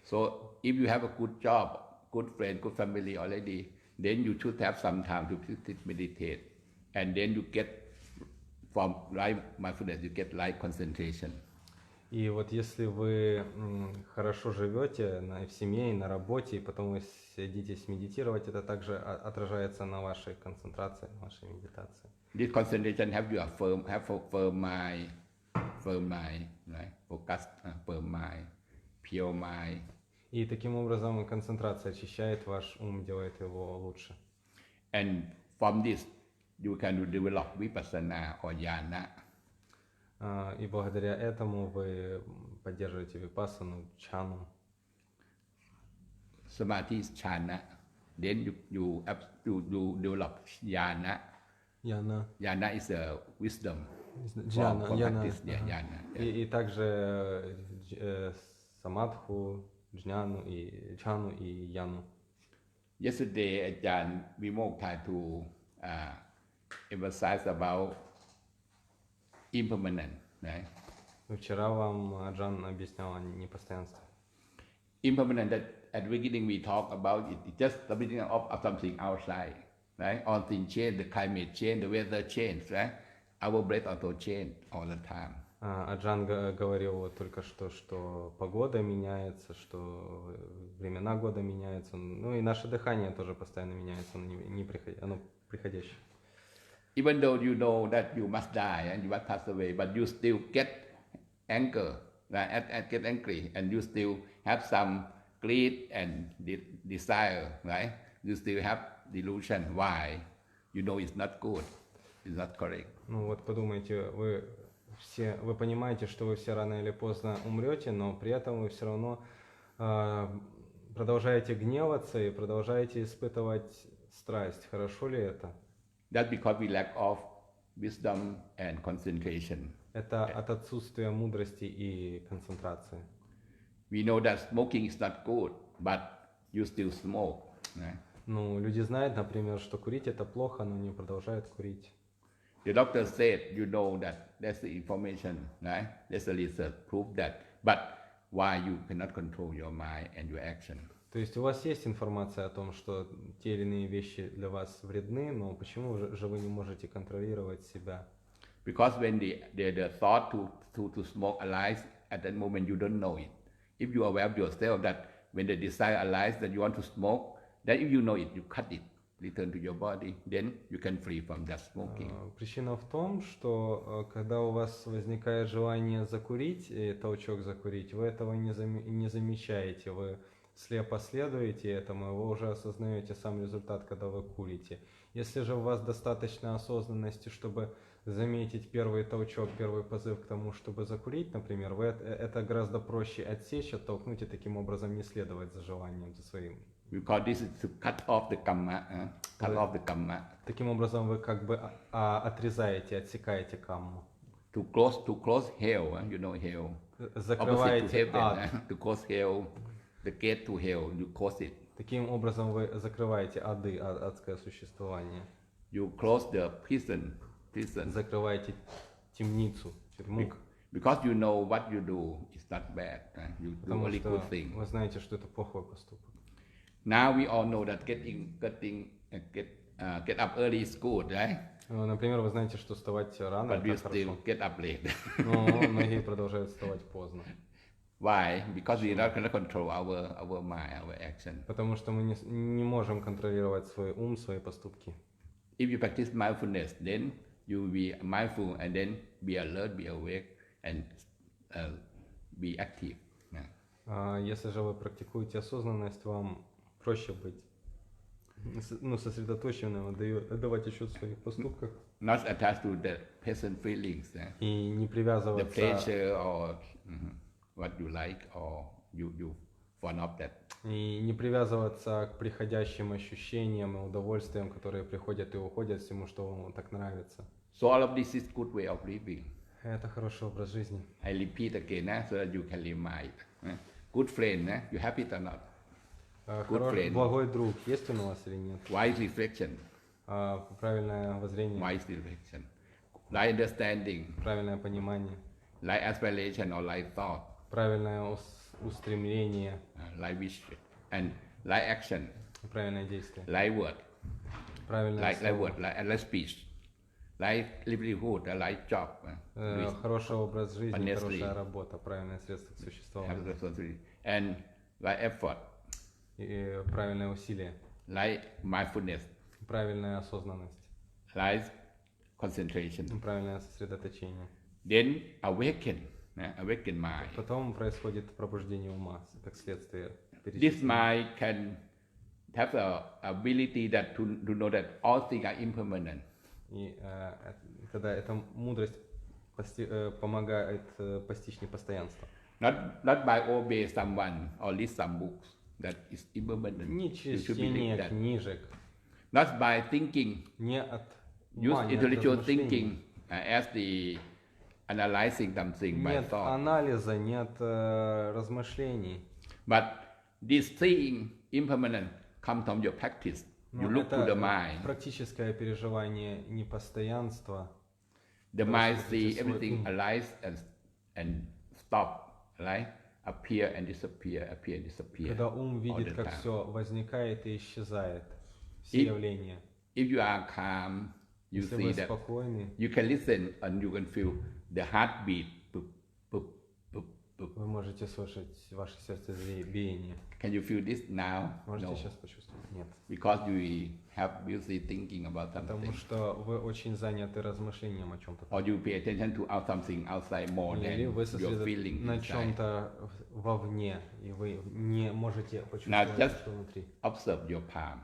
So if you have a good job, good friend, good family already, then you should have some time to meditate, and then you get from right mindfulness, you get right concentration. И вот если вы хорошо живете в семье и на работе, и потом вы садитесь медитировать, это также отражается на вашей концентрации, на вашей медитации. This concentration have your firm mind, right? Focus, firm mind, pure mind. И таким образом концентрация очищает ваш ум, делает его лучше. And from this, you can develop vipassana or jhana. И благодаря этому вы поддерживаете випассану, чану. Samadhi is jhana. Then you develop jhana. Яна. Jhana is a wisdom. Джьяна, For яна. practice, yeah, jhana. Yeah. И также самадху, джняну, и чану и яну. Yesterday, Ajahn Vimokkha tried to emphasize about impermanent, right? Вчера вам Аджан объяснял о непостоянстве. Impermanent, that at the beginning we talk about it, it's just the beginning of something outside, right? All things change, the climate change, the weather change, right? Our breath also change all the time. Аджан говорил вот только что погода меняется, что времена года меняются, ну и наше дыхание тоже постоянно меняется, оно приходящее. Even though you know that you must die and you must pass away, but you still get anger, right? Get angry, and you still have some greed and desire, right? You still have delusion. Why? You know it's not good, it's not correct. Ну вот подумайте, вы понимаете, что вы все рано или поздно умрете, но при этом вы все равно продолжаете гневаться и продолжаете испытывать страсть. Хорошо ли это? That's because we lack of wisdom and concentration. Это от отсутствия мудрости и концентрации. We know that smoking is not good, but you still smoke. Right? Ну, люди знают, например, что курить это плохо, но не продолжают курить. The doctor said, you know that that's the information, right? There's a research proof that, but why you cannot control your mind and your action? То есть у вас есть информация о том, что те или иные вещи для вас вредны, но почему же вы не можете контролировать себя? Because when the thought to smoke arises, at that moment you don't know it. If you are aware of yourself that when the desire arises that you want to smoke, then if you know it, you cut it, return to your body, then you can free from that smoking. Причина в том, что когда у вас возникает желание закурить, толчок закурить, вы этого не замечаете, вы слепо следуете этому, и вы уже осознаете сам результат, когда вы курите. Если же у вас достаточно осознанности, чтобы заметить первый толчок, первый позыв к тому, чтобы закурить, например, это гораздо проще отсечь, оттолкнуть и таким образом не следовать за желанием, за своим. Because this is to cut off the kamma, Таким образом вы как бы отрезаете, отсекаете камму. To close hell, you know hell. Закрываете Opposite to ад. heaven, to close hell, the gate to hell, you close it. Таким образом вы закрываете ады, адское существование. You close the prison. Закрываете темницу, тюрьму. Because you know what you do is not bad. Right? You do Потому only что good thing. вы знаете, что это плохой поступок. Now we all know that get up early is good, right? Например, вы знаете, что вставать рано But we это still хорошо. get up late. Но многие продолжают вставать поздно. Why? Because we not cannot control our mind, our action. Потому что мы не можем контролировать свой ум, свои поступки. If you practice mindfulness, then you will be mindful and then be alert, be awake, and be active. Если же вы практикуете осознанность, вам проще быть сосредоточенным, отдавать отчет в своих поступках. Not attached to the present feelings. И не The привязываться pleasure or what you like or you fond of that. И не привязываться к приходящим ощущениям и удовольствиям, которые приходят и уходят, всему, что вам так нравится. So all of this is good way of living. Это хороший образ жизни. I repeat again, so that you can remind. Good friend, you happy or not? Good friend. Благой друг есть он у вас или нет? Wise reflection. Правильное воззрение, Wise reflection. Right understanding. правильное понимание, Right aspiration or right thought. правильное устремление, Right wish. And right action. правильное действие, Right word. правильное Right слово, word. Right speech. like livelihood, a like job. Хороший образ жизни, Honestly. хорошая работа, правильное средство к Have существованию responsibility. And like effort, и правильное усилие, like mindfulness, правильная осознанность, like concentration. правильное сосредоточение. Then awaken mind. Потом происходит пробуждение ума, как следствие This перечисления. mind can have the ability that to know that all things are impermanent. И тогда эта мудрость помогает постичь непостоянство. Not by obey someone or read some books that is impermanent. Не You через should believe чтение that. книжек, Not by thinking. не от Use ума, не от intellectual размышлений. thinking as the analyzing something by Нет thought. анализа, нет размышлений. But this seeing impermanent comes from your practice. You Но look to the это mind. практическое переживание непостоянства. The Просто mind смотрите see свой everything ум. arise and stop, right? Appear and disappear, appear and disappear. Когда ум all видит, the как time. все возникает и исчезает, все И- явления. If you are calm, you Если see вы that спокойны, you can listen and you can feel the heartbeat. Boop, boop, boop, boop. вы можете слышать ваше сердцебиение. Can you feel this now? Можете No, сейчас почувствовать? Нет. because you have busy thinking about Потому something, что вы очень заняты размышлением о чем-то. or you pay attention to something outside more Или than вы your feeling на inside. чем-то вовне, и вы не можете Now почувствовать, just что внутри. observe your palm,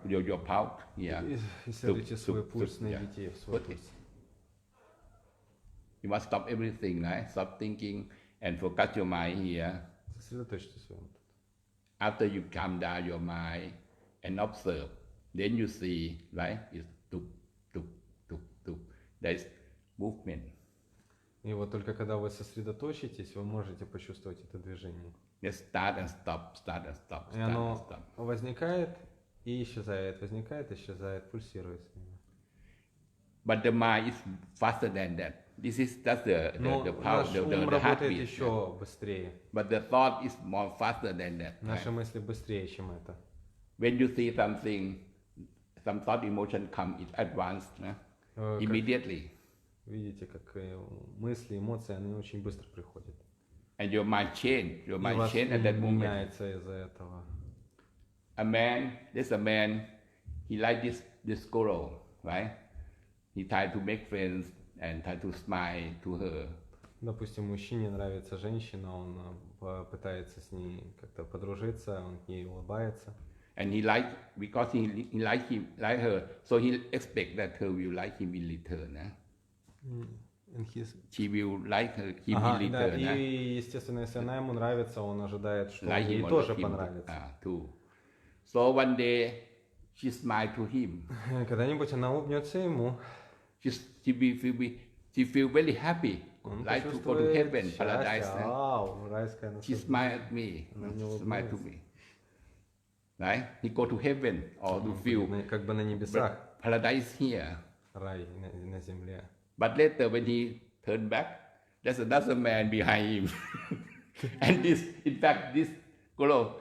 your pulse here. Исследуйте свой туп, пульс, туп, yeah. найдите свой Put it. пульс. You must stop everything, right? Stop thinking and focus your mind here. Сосредоточьте свой ум. After you calm down your mind and observe, then you see, right? It's tup, tup, tup, tup. There's movement. И вот только когда вы сосредоточитесь, вы можете почувствовать это движение. Let's start and stop, start and stop, И start and оно stop. возникает и исчезает, возникает, исчезает, пульсирует. But the mind is faster than that. This is just the Но power, наш the ум работает heartbeat. еще быстрее. But the thought is more faster than that. Right? Наши мысли быстрее, чем это. When you see something, some thought emotion come in advance, Как immediately. видите, как мысли, эмоции, они очень быстро приходят. And your mind change. Your И mind ваш change at that ум moment. меняется из-за этого. There's a man, he like this girl, right? He tried to make friends and try to smile to her. Допустим, мужчине нравится женщина, он пытается с ней как-то подружиться, он к ней улыбается. And he like, because he like her, so he expect that her will like him in return. She will like him in Да, return. и, естественно, если она ему нравится, он ожидает, что Like ей him or тоже love him понравится. too. So one day, she smiled to him. Когда-нибудь она улыбнется ему. She feel very happy, Он like to go to почувствует heaven, счастье. paradise. Вау, райское She наслаждение. smiled at me, Она мне smiled to улыбнулась. me. Right? He go to heaven or to Он feel будет как бы на небесах, paradise here. рай на земле. But later when he turned back, there's another man behind him. And in fact, this girl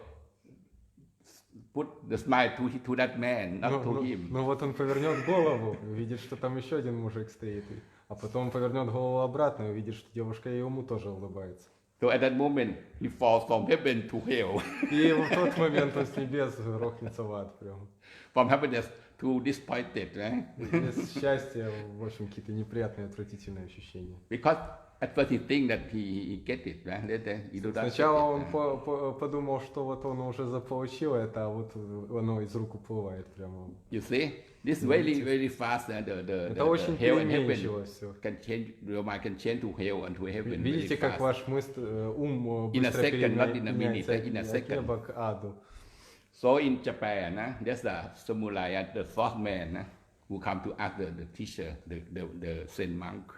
put the smile to that man, not to him. Ну вот он повернет голову, увидит, что там еще один мужик стоит. А потом он повернет голову обратно и увидит, что девушка ему тоже улыбается. So at that moment, he falls from heaven to hell. И в тот момент он с небес рухнется в ад прям. From happiness to disappointed, right? Без счастья, в общем, какие-то неприятные, отвратительные ощущения. Because at first he think that he get it, right? Later he do not get Сначала it, он подумал, что вот он уже заполучил это, а вот оно из рук уплывает прямо. You see, this very fast. The очень hell and переменчиво heaven всё. can change. Your mind can change to hell and to heaven. Видите, very как fast. ваш ум In a быстро second, not in a меняется minute, in a от second. неба к аду. So in Japan, there's a samurai, the fourth man, who come to ask the teacher, the Zen monk,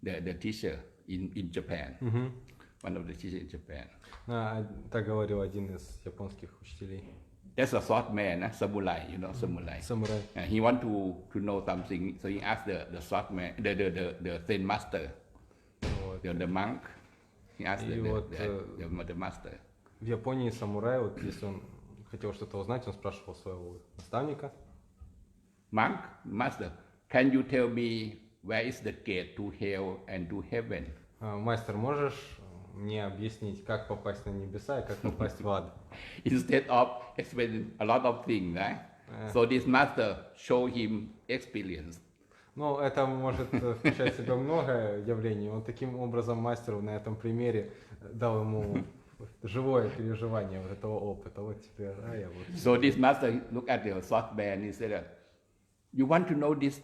the teacher in Japan, one of the teachers in Japan. Так говорил один из японских учителей. That's a fourth man, samurai, samurai. Самурай. And he want to know something, so he asked the fourth man, the Zen master, Вот. the monk. He asked И вот, the master. В Японии самурай, вот если он хотел что-то узнать, он спрашивал своего наставника. Monk, master, can you tell me where is the gate to hell and to heaven? Мастер, можешь мне объяснить, как попасть на небеса и как попасть в ад? Instead of explaining a lot of things, right? So this master show him experience. Ну, это может включать в себя много явлений. Он таким образом мастеру на этом примере дал ему живое переживание вот этого опыта. Вот теперь, я вот. So this master look at the thought man. He said, "You want to know this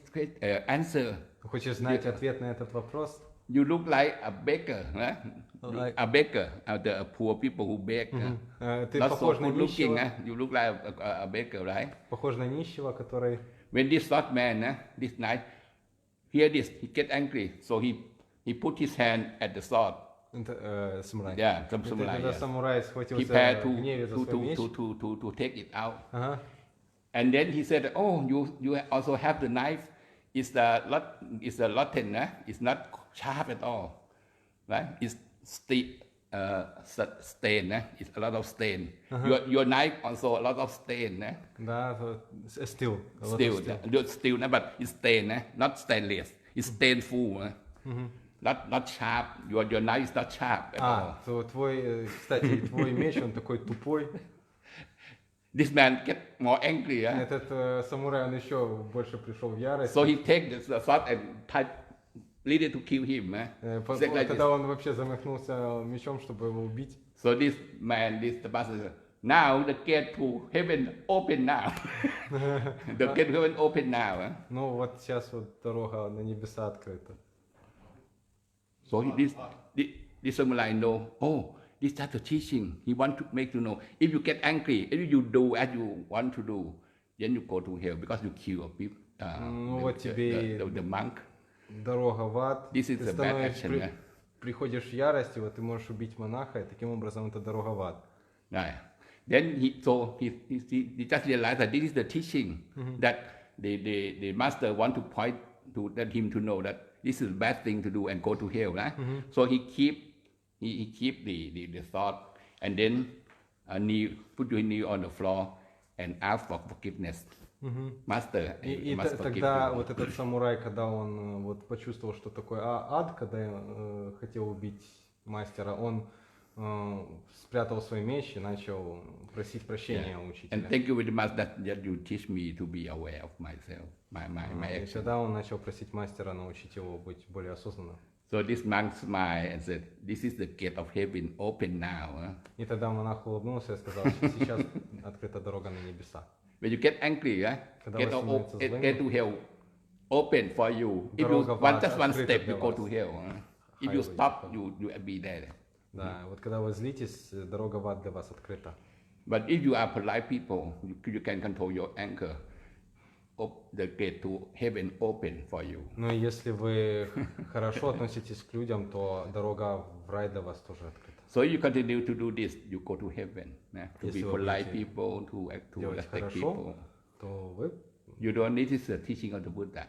answer? Хочешь знать ответ на этот вопрос? You look like a beggar, right? Like- A beggar, the poor people who beg. Ты Not so похож на good looking. нищего, You look like a beggar, right? похож на нищего, который... When this thought man, this night, hear this, he get angry. So he put his hand at the sword. Самурай. Yeah, some Это samurai. когда Yes. самурай He схватился prepared в гневе за свой меч. to take it out. Ага. And then he said, "Oh, you also have the knife. It's a rotten, it's not sharp at all, right? It's stain, it's a lot of stain. Your knife also a lot of stain, Да, steel. Steel, but it's stain, not stainless. It's stainful, not sharp. Your knife is not sharp at all." То твой, кстати, твой меч, он такой тупой. This man get more angry. Этот самурай, он еще больше пришел в ярость. So he take the sword and tried really to kill him. Said like Когда this. он вообще замахнулся мечом, чтобы его убить. So this man, the pastor, now the gate to heaven open now. The gate to heaven open now. Ну вот сейчас вот дорога на небеса открыта. So this samurai know, oh, this is the teaching. He want to make you know. If you get angry, if you do as you want to do, then you go to hell because you kill people. вот тебе The monk. Дорога в ад. This is Ты the bad action. приходишь в ярость, и вот ты можешь убить монаха, и таким образом это дорога в ад. Right. Then he just realized that this is the teaching that the master want to point to let him to know that this is a bad thing to do and go to hell, right? So he keep the thought and then put your knee on the floor and ask for forgiveness. Master, И must forgive тогда me. вот этот самурай, когда он вот почувствовал, что такое ад, когда хотел убить мастера, он спрятал свой меч и начал просить прощения у учителя. And thank you very much that you teach me to be aware of myself, my И action. тогда он начал просить мастера научить его быть более осознанным. So this monk smiled and said, "This is the gate of heaven, open now." И тогда монах улыбнулся и сказал, что сейчас открыта дорога на небеса. When you get angry, Когда get вы становитесь злыми, to hell open for you. If you Дорога в ад just one открыта step, для you go вас. to hell. If you stop, you be there. Да, вот когда вы злитесь, дорога в ад для вас открыта. But if you are polite people, you can control your anger. The gate to heaven open for you. Но если вы хорошо относитесь к людям, то дорога в рай для вас тоже открыта. So if you continue to do this, you go to heaven. To be Если вы polite будете people, to act to делать respect хорошо, people. то вы You don't need this teaching of the Buddha,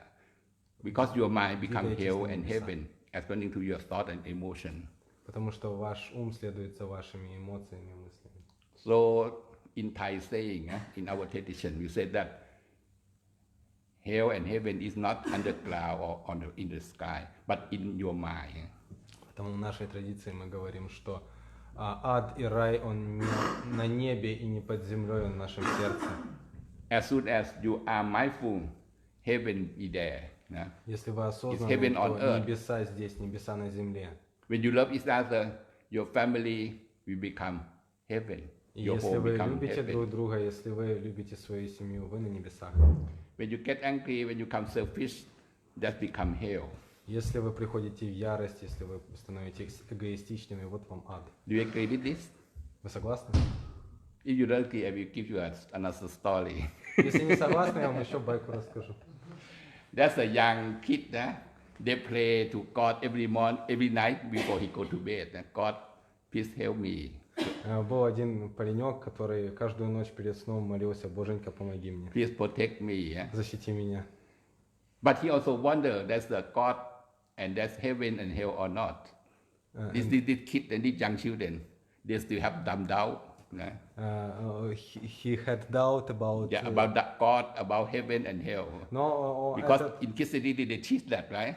because your mind become Двигаетесь hell на and небеса. heaven according to your thought and emotion. потому что ваш ум следует за вашими эмоциями и мыслями. So in Thai saying, in our tradition, we say that hell and heaven is not underground or in the sky, but in your mind. Потому в нашей традиции мы говорим, что ад и рай, он не на небе и не под землей, он в нашем сердце. As soon as you are mindful, heaven is there. Если вы осознанны, heaven on то earth. небеса здесь, небеса на земле. When you love each other, your family will become heaven. И Your если home вы become любите heaven. друг друга, если вы любите свою семью, вы на небесах. When you get angry, when you become selfish, that become hell. Если вы приходите в ярость, если вы становитесь эгоистичными, вот вам ад. Do you agree with this? Вы согласны? If you don't agree, I will give you another story. Если не согласны, я вам еще байку расскажу. That's a young kid. They pray to God every night before he go to bed. God, please help me. Был один паренек, который каждую ночь перед сном молился: Боженька, помоги мне, Please protect me. защити меня. But he also wonder, that's the God and that's heaven and hell or not. This kid and these young children, they still have dumb doubt. right? He had doubt about... Yeah, about that God, about heaven and hell. Но Because этот- in Christianity they teach that, right?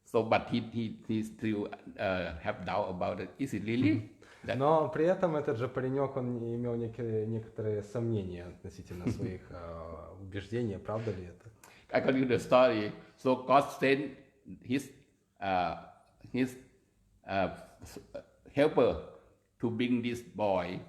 So, but he still have doubt about it. Is it really? That? Но при этом этот же паренек, он имел некоторые сомнения относительно своих убеждений, правда ли это? According to the story, so God sent his helper to bring this boy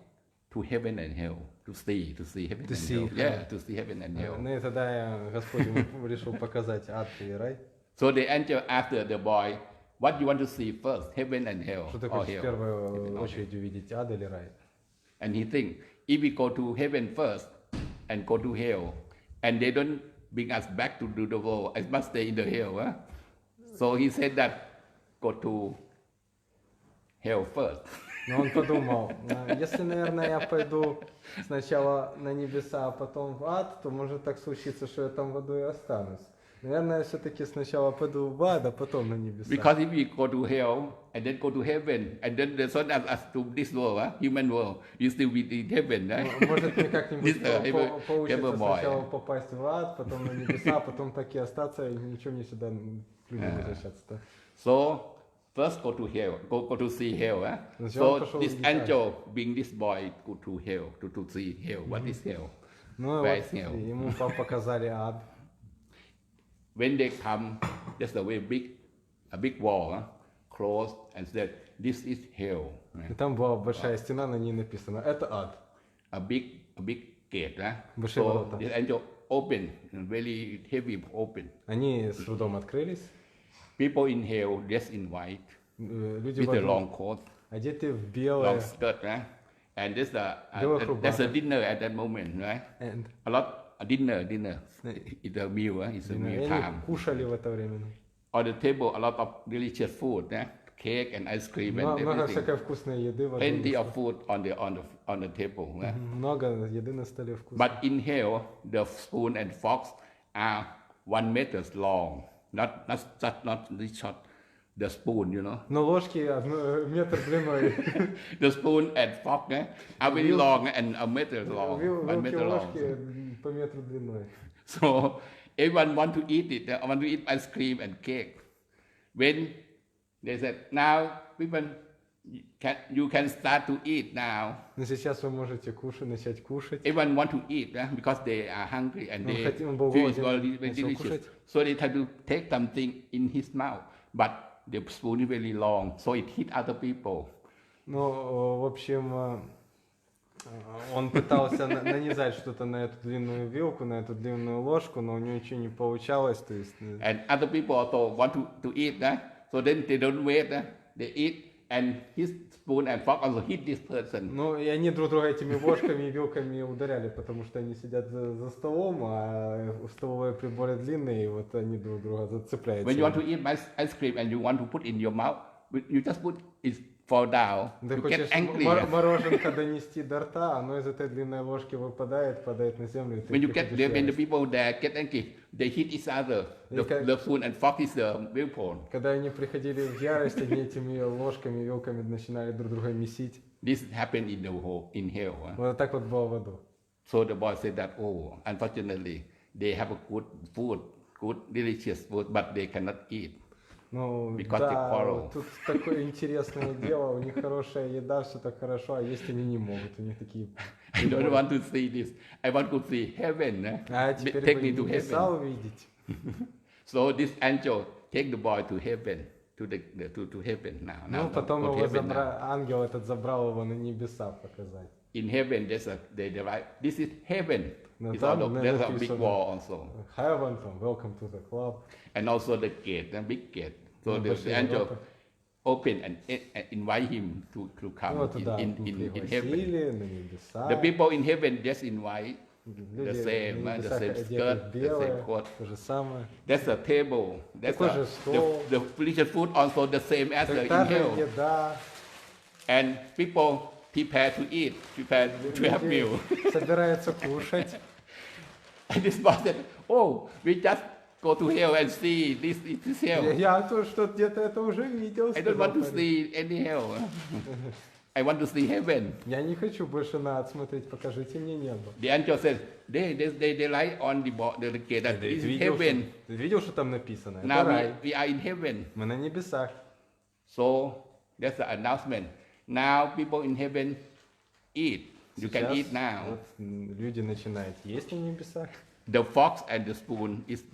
to heaven and hell, to see heaven To and see hell. hell. Yeah, to see heaven and hell. Ну и тогда Господь ему решил показать ад и рай. So the angel asked the boy, "What you want to see first, heaven and hell, Что ты or хочешь в hell?" первую очередь увидеть, ад или рай? And he think, if we go to heaven first and go to hell, and they don't bring us back to the world, I must stay in the hell. Huh? So he said that go to hell first. Но он подумал, если, наверное, я пойду сначала на небеса, а потом в ад, то может так случиться, что я там в аду и останусь. Наверное, я все-таки сначала пойду в ад, а потом на небеса. Because if we go to hell and then go to heaven, and then the son us to this world, human world, you still be in heaven, right? Может мне как-нибудь This, получится evermore. сначала попасть в ад, потом на небеса, а потом так и остаться, и ничего мне сюда не возвращаться-то. So first go to hell, go to see hell. Huh? Сначала So пошел this в ад. angel bring this boy go to hell to see hell. What is hell? Ну Where и is вот hell? ему показали ад. When they come, there's a very big wall, closed, and said, "This is hell." И там была большая стена, на ней написано «Это ад». A big gate, right? Большие So ворота. the angel open, very heavy open. Они с трудом открылись. People in hell dressed in white Люди with a в long аду coat, одеты в long белое. skirt, right? And there's Белых there's a рубахах. dinner at that moment, right? And A dinner. It's a meal, it's a и meal они time. кушали в это время. On the table, a lot of delicious food, cake and ice cream and Много everything. всякой вкусной еды. Plenty of food on the table. Right? Много еды на столе вкусно. But in hell, the spoon and forks are 1 meter long, not this short. The spoon, you know. Но ложки метр длиной. The spoon and fork are very long and a meter long, 1 Вилки, meter long. ложки по метру длиной. So everyone want to eat it. They want to eat ice cream and cake. When they said, now people you can start to eat now. Но сейчас вы можете начать кушать. Everyone want to eat because they are hungry and they хотим, был feel it's голоден, very начал delicious. кушать. So they try to take something in his mouth, but the spoon is very long, so it hit other people. Ну, в общем, он пытался нанизать что-то на эту длинную вилку, на эту длинную ложку, но у него ничего не получалось. То есть, And other people also want to eat, so then they don't wait, they eat, and his spoon and fork also hit this person. ну, и они друг друга этими ложками и вилками ударяли, потому что они сидят за столом, а столовые приборы длинные, и вот они друг друга зацепляются. When you want to eat ice cream and you want to put in your mouth, you just put it fall down. Ты You хочешь get angry. мороженка донести до рта, оно из этой длинной ложки падает на землю. И ты When you приходишь get в when the ярость. people there get angry, they hit each other. The spoon and fork is the weapon. Когда они приходили в ярость, они этими ложками, вилками начинали друг друга месить. This happened in hell. Вот так вот было в аду. So the boy said that, oh, unfortunately, they have a good food, good delicious food, but they cannot eat. Ну, Because да, they quarrel. вот тут такое интересное дело, у них хорошая еда, все так хорошо, а есть они не могут, у них такие... I don't want to see this. I want to see heaven. А теперь Take бы me to небеса heaven. увидеть. So this angel take the boy to heaven, to heaven now. Ну, потом go to его heaven now. ангел этот забрал его на небеса показать. In heaven, they write, this is heaven. No, It's там there's a big написано, wall also. Heaven, welcome to the club. And also the gate, the big gate. So Ну, the большие angel ворота. open and invite him to Ну, come вот туда in heaven. пригласили, на небеса. The people in heaven just invite Люди the same, на the небесах same одеты skirt, в the белое, same coat. то же самое. That's a table. That's Такой же стол. the delicious food also the same as in Та же hell. еда. And people prepare to eat, prepare to have Люди meal. собираются кушать. And this boy said, oh, we just go to hell and see this hell. Я то, что где-то это уже видел. I don't сказал want to парень. see any hell. I want to see heaven. Я не хочу больше на ад смотреть, покажите мне небо. The angel says, they write on the gate that Ты this is видел, heaven. ты видел, что там написано? Это Now рай. we are in heaven. Мы на небесах. So that's the announcement. Now people in heaven eat. You can Сейчас eat now. вот, люди начинают есть на небесах. The fox and the spoon is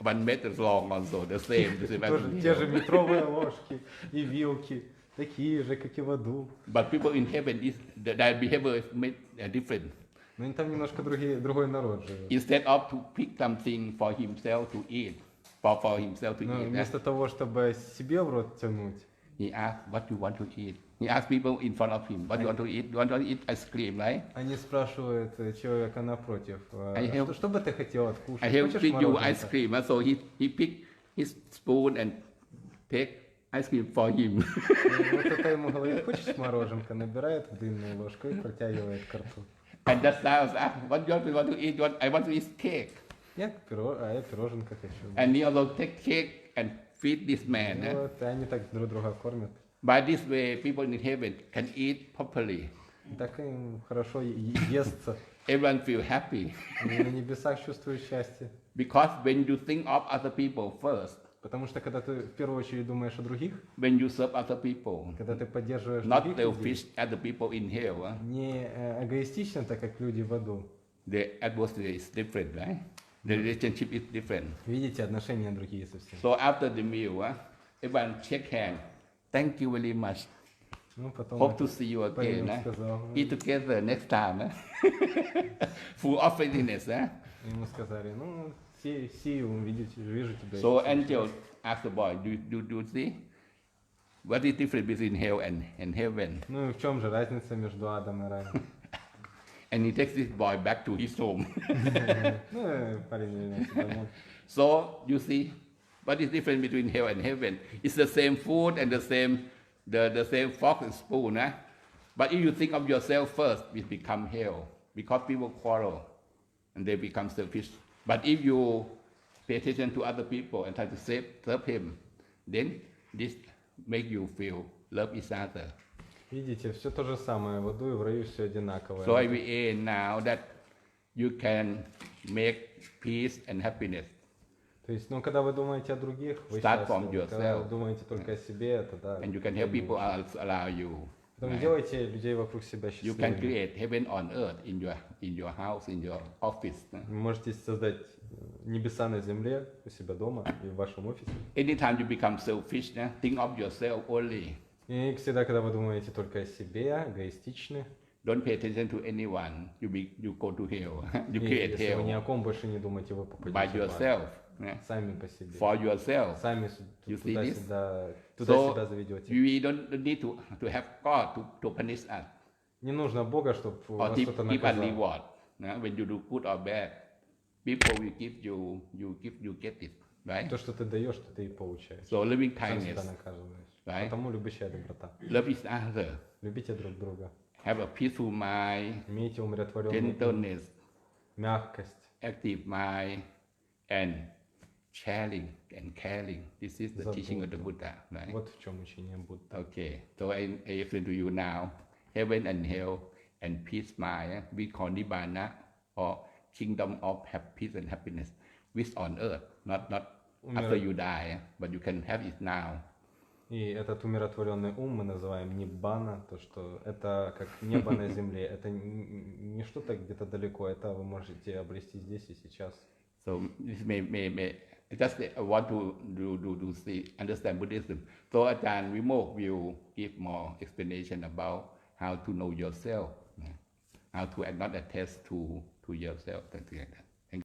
1 meter long also, the same. The same as Тоже in те же hell. метровые ложки и вилки, такие же, как и в аду. But people in heaven, their behavior is different. Но там немножко другой народ живет. Instead of to pick something for himself to eat, for himself to Но eat, вместо того, чтобы себе в рот тянуть, he asked, what you want to eat? He asked people in front of him, what you want to eat? You want to eat ice cream, right? они спрашивают человека напротив, что бы ты хотел откушать? I have Хочешь feed you ice мороженка? cream. So he picked his spoon and take ice cream for him. И вот это ему говорит, хочешь мороженка? Набирает дынную ложку и протягивает к рту. And that sounds, what you want to eat? I want to eat cake. Я пироженка хочу. And he also take cake and feed this man. И вот, и они так друг друга кормят. By this way, people in heaven can eat properly. Так им хорошо естся. Everyone feel happy. Они на небесах чувствуют счастье. Because when you think of other people first, Потому что когда ты в первую очередь думаешь о других, when you serve other people, когда ты поддерживаешь not других людей, selfish as the people in hell, не эгоистично, так как люди в аду. the atmosphere is different, right? The relationship is different. Видите, отношения другие совсем. So after the meal, everyone shake hand. Thank you very much. Ну, потом Hope to see you again. паренек сказал, Eat together next time. Full of friendliness. ему сказали, ну, see you, вижу тебя. So angel asked the boy, do you see? What is different between hell and heaven? Ну, и в чем же разница между адом и раем? And he takes this boy back to his home. Ну, парень вернулся домой. So you see, what is different between hell and heaven? It's the same food and the same fork and spoon. But if you think of yourself first, it become hell because people quarrel and they become selfish. But if you pay attention to other people and try to serve him, then this make you feel love each other. Видите, все то же самое, в аду и в раю все одинаковое. So I will end now that you can make peace and happiness. То есть, ну, когда вы думаете о других, вы Start from счастливы. Когда вы yourself. думаете только о себе, это да. And you can help people around you. Потом делайте людей вокруг себя You can счастливыми. create heaven on earth in your house, in your office. Вы можете создать небеса на земле, у себя дома и в вашем офисе. Anytime you become selfish, think of yourself only. И всегда, когда вы думаете только о себе, эгоистичны, Don't pay attention to anyone. You go to hell. You и create если вы ни о hell ком больше не думаете, вы by попадете в ад. yourself. Сами по себе. For yourself. Сами You see this? туда So себя заведете. we don't need to have God to punish us Не нужно Бога, чтобы or вас give что-то a наказал. reward. When you do good or bad, people will give you get it, right? То, что ты даешь, что ты и получаешь. So loving Сам себя kindness, наказываешь. right? Потому любящая доброта. love each other, Любите друг друга. have a peaceful mind, Имейте умиротворенный ум, gentleness, мягкость, active mind, and sharing and caring. This is the teaching of the Buddha, right? Вот в чем учение Будды. Okay, so I explain to you now, heaven and hell and peace mind, we call Nibbana or kingdom of peace and happiness, which on earth, not after you die, but you can have it now. И этот умиротворенный ум мы называем ниббана, то что это как небо на земле, это не что-то где-то далеко, это вы можете обрести здесь и сейчас. So this may just I want to see understand Buddhism. So Ajahn Vimokkha will give more explanation about how to know yourself, how to not attach to yourself, something like that.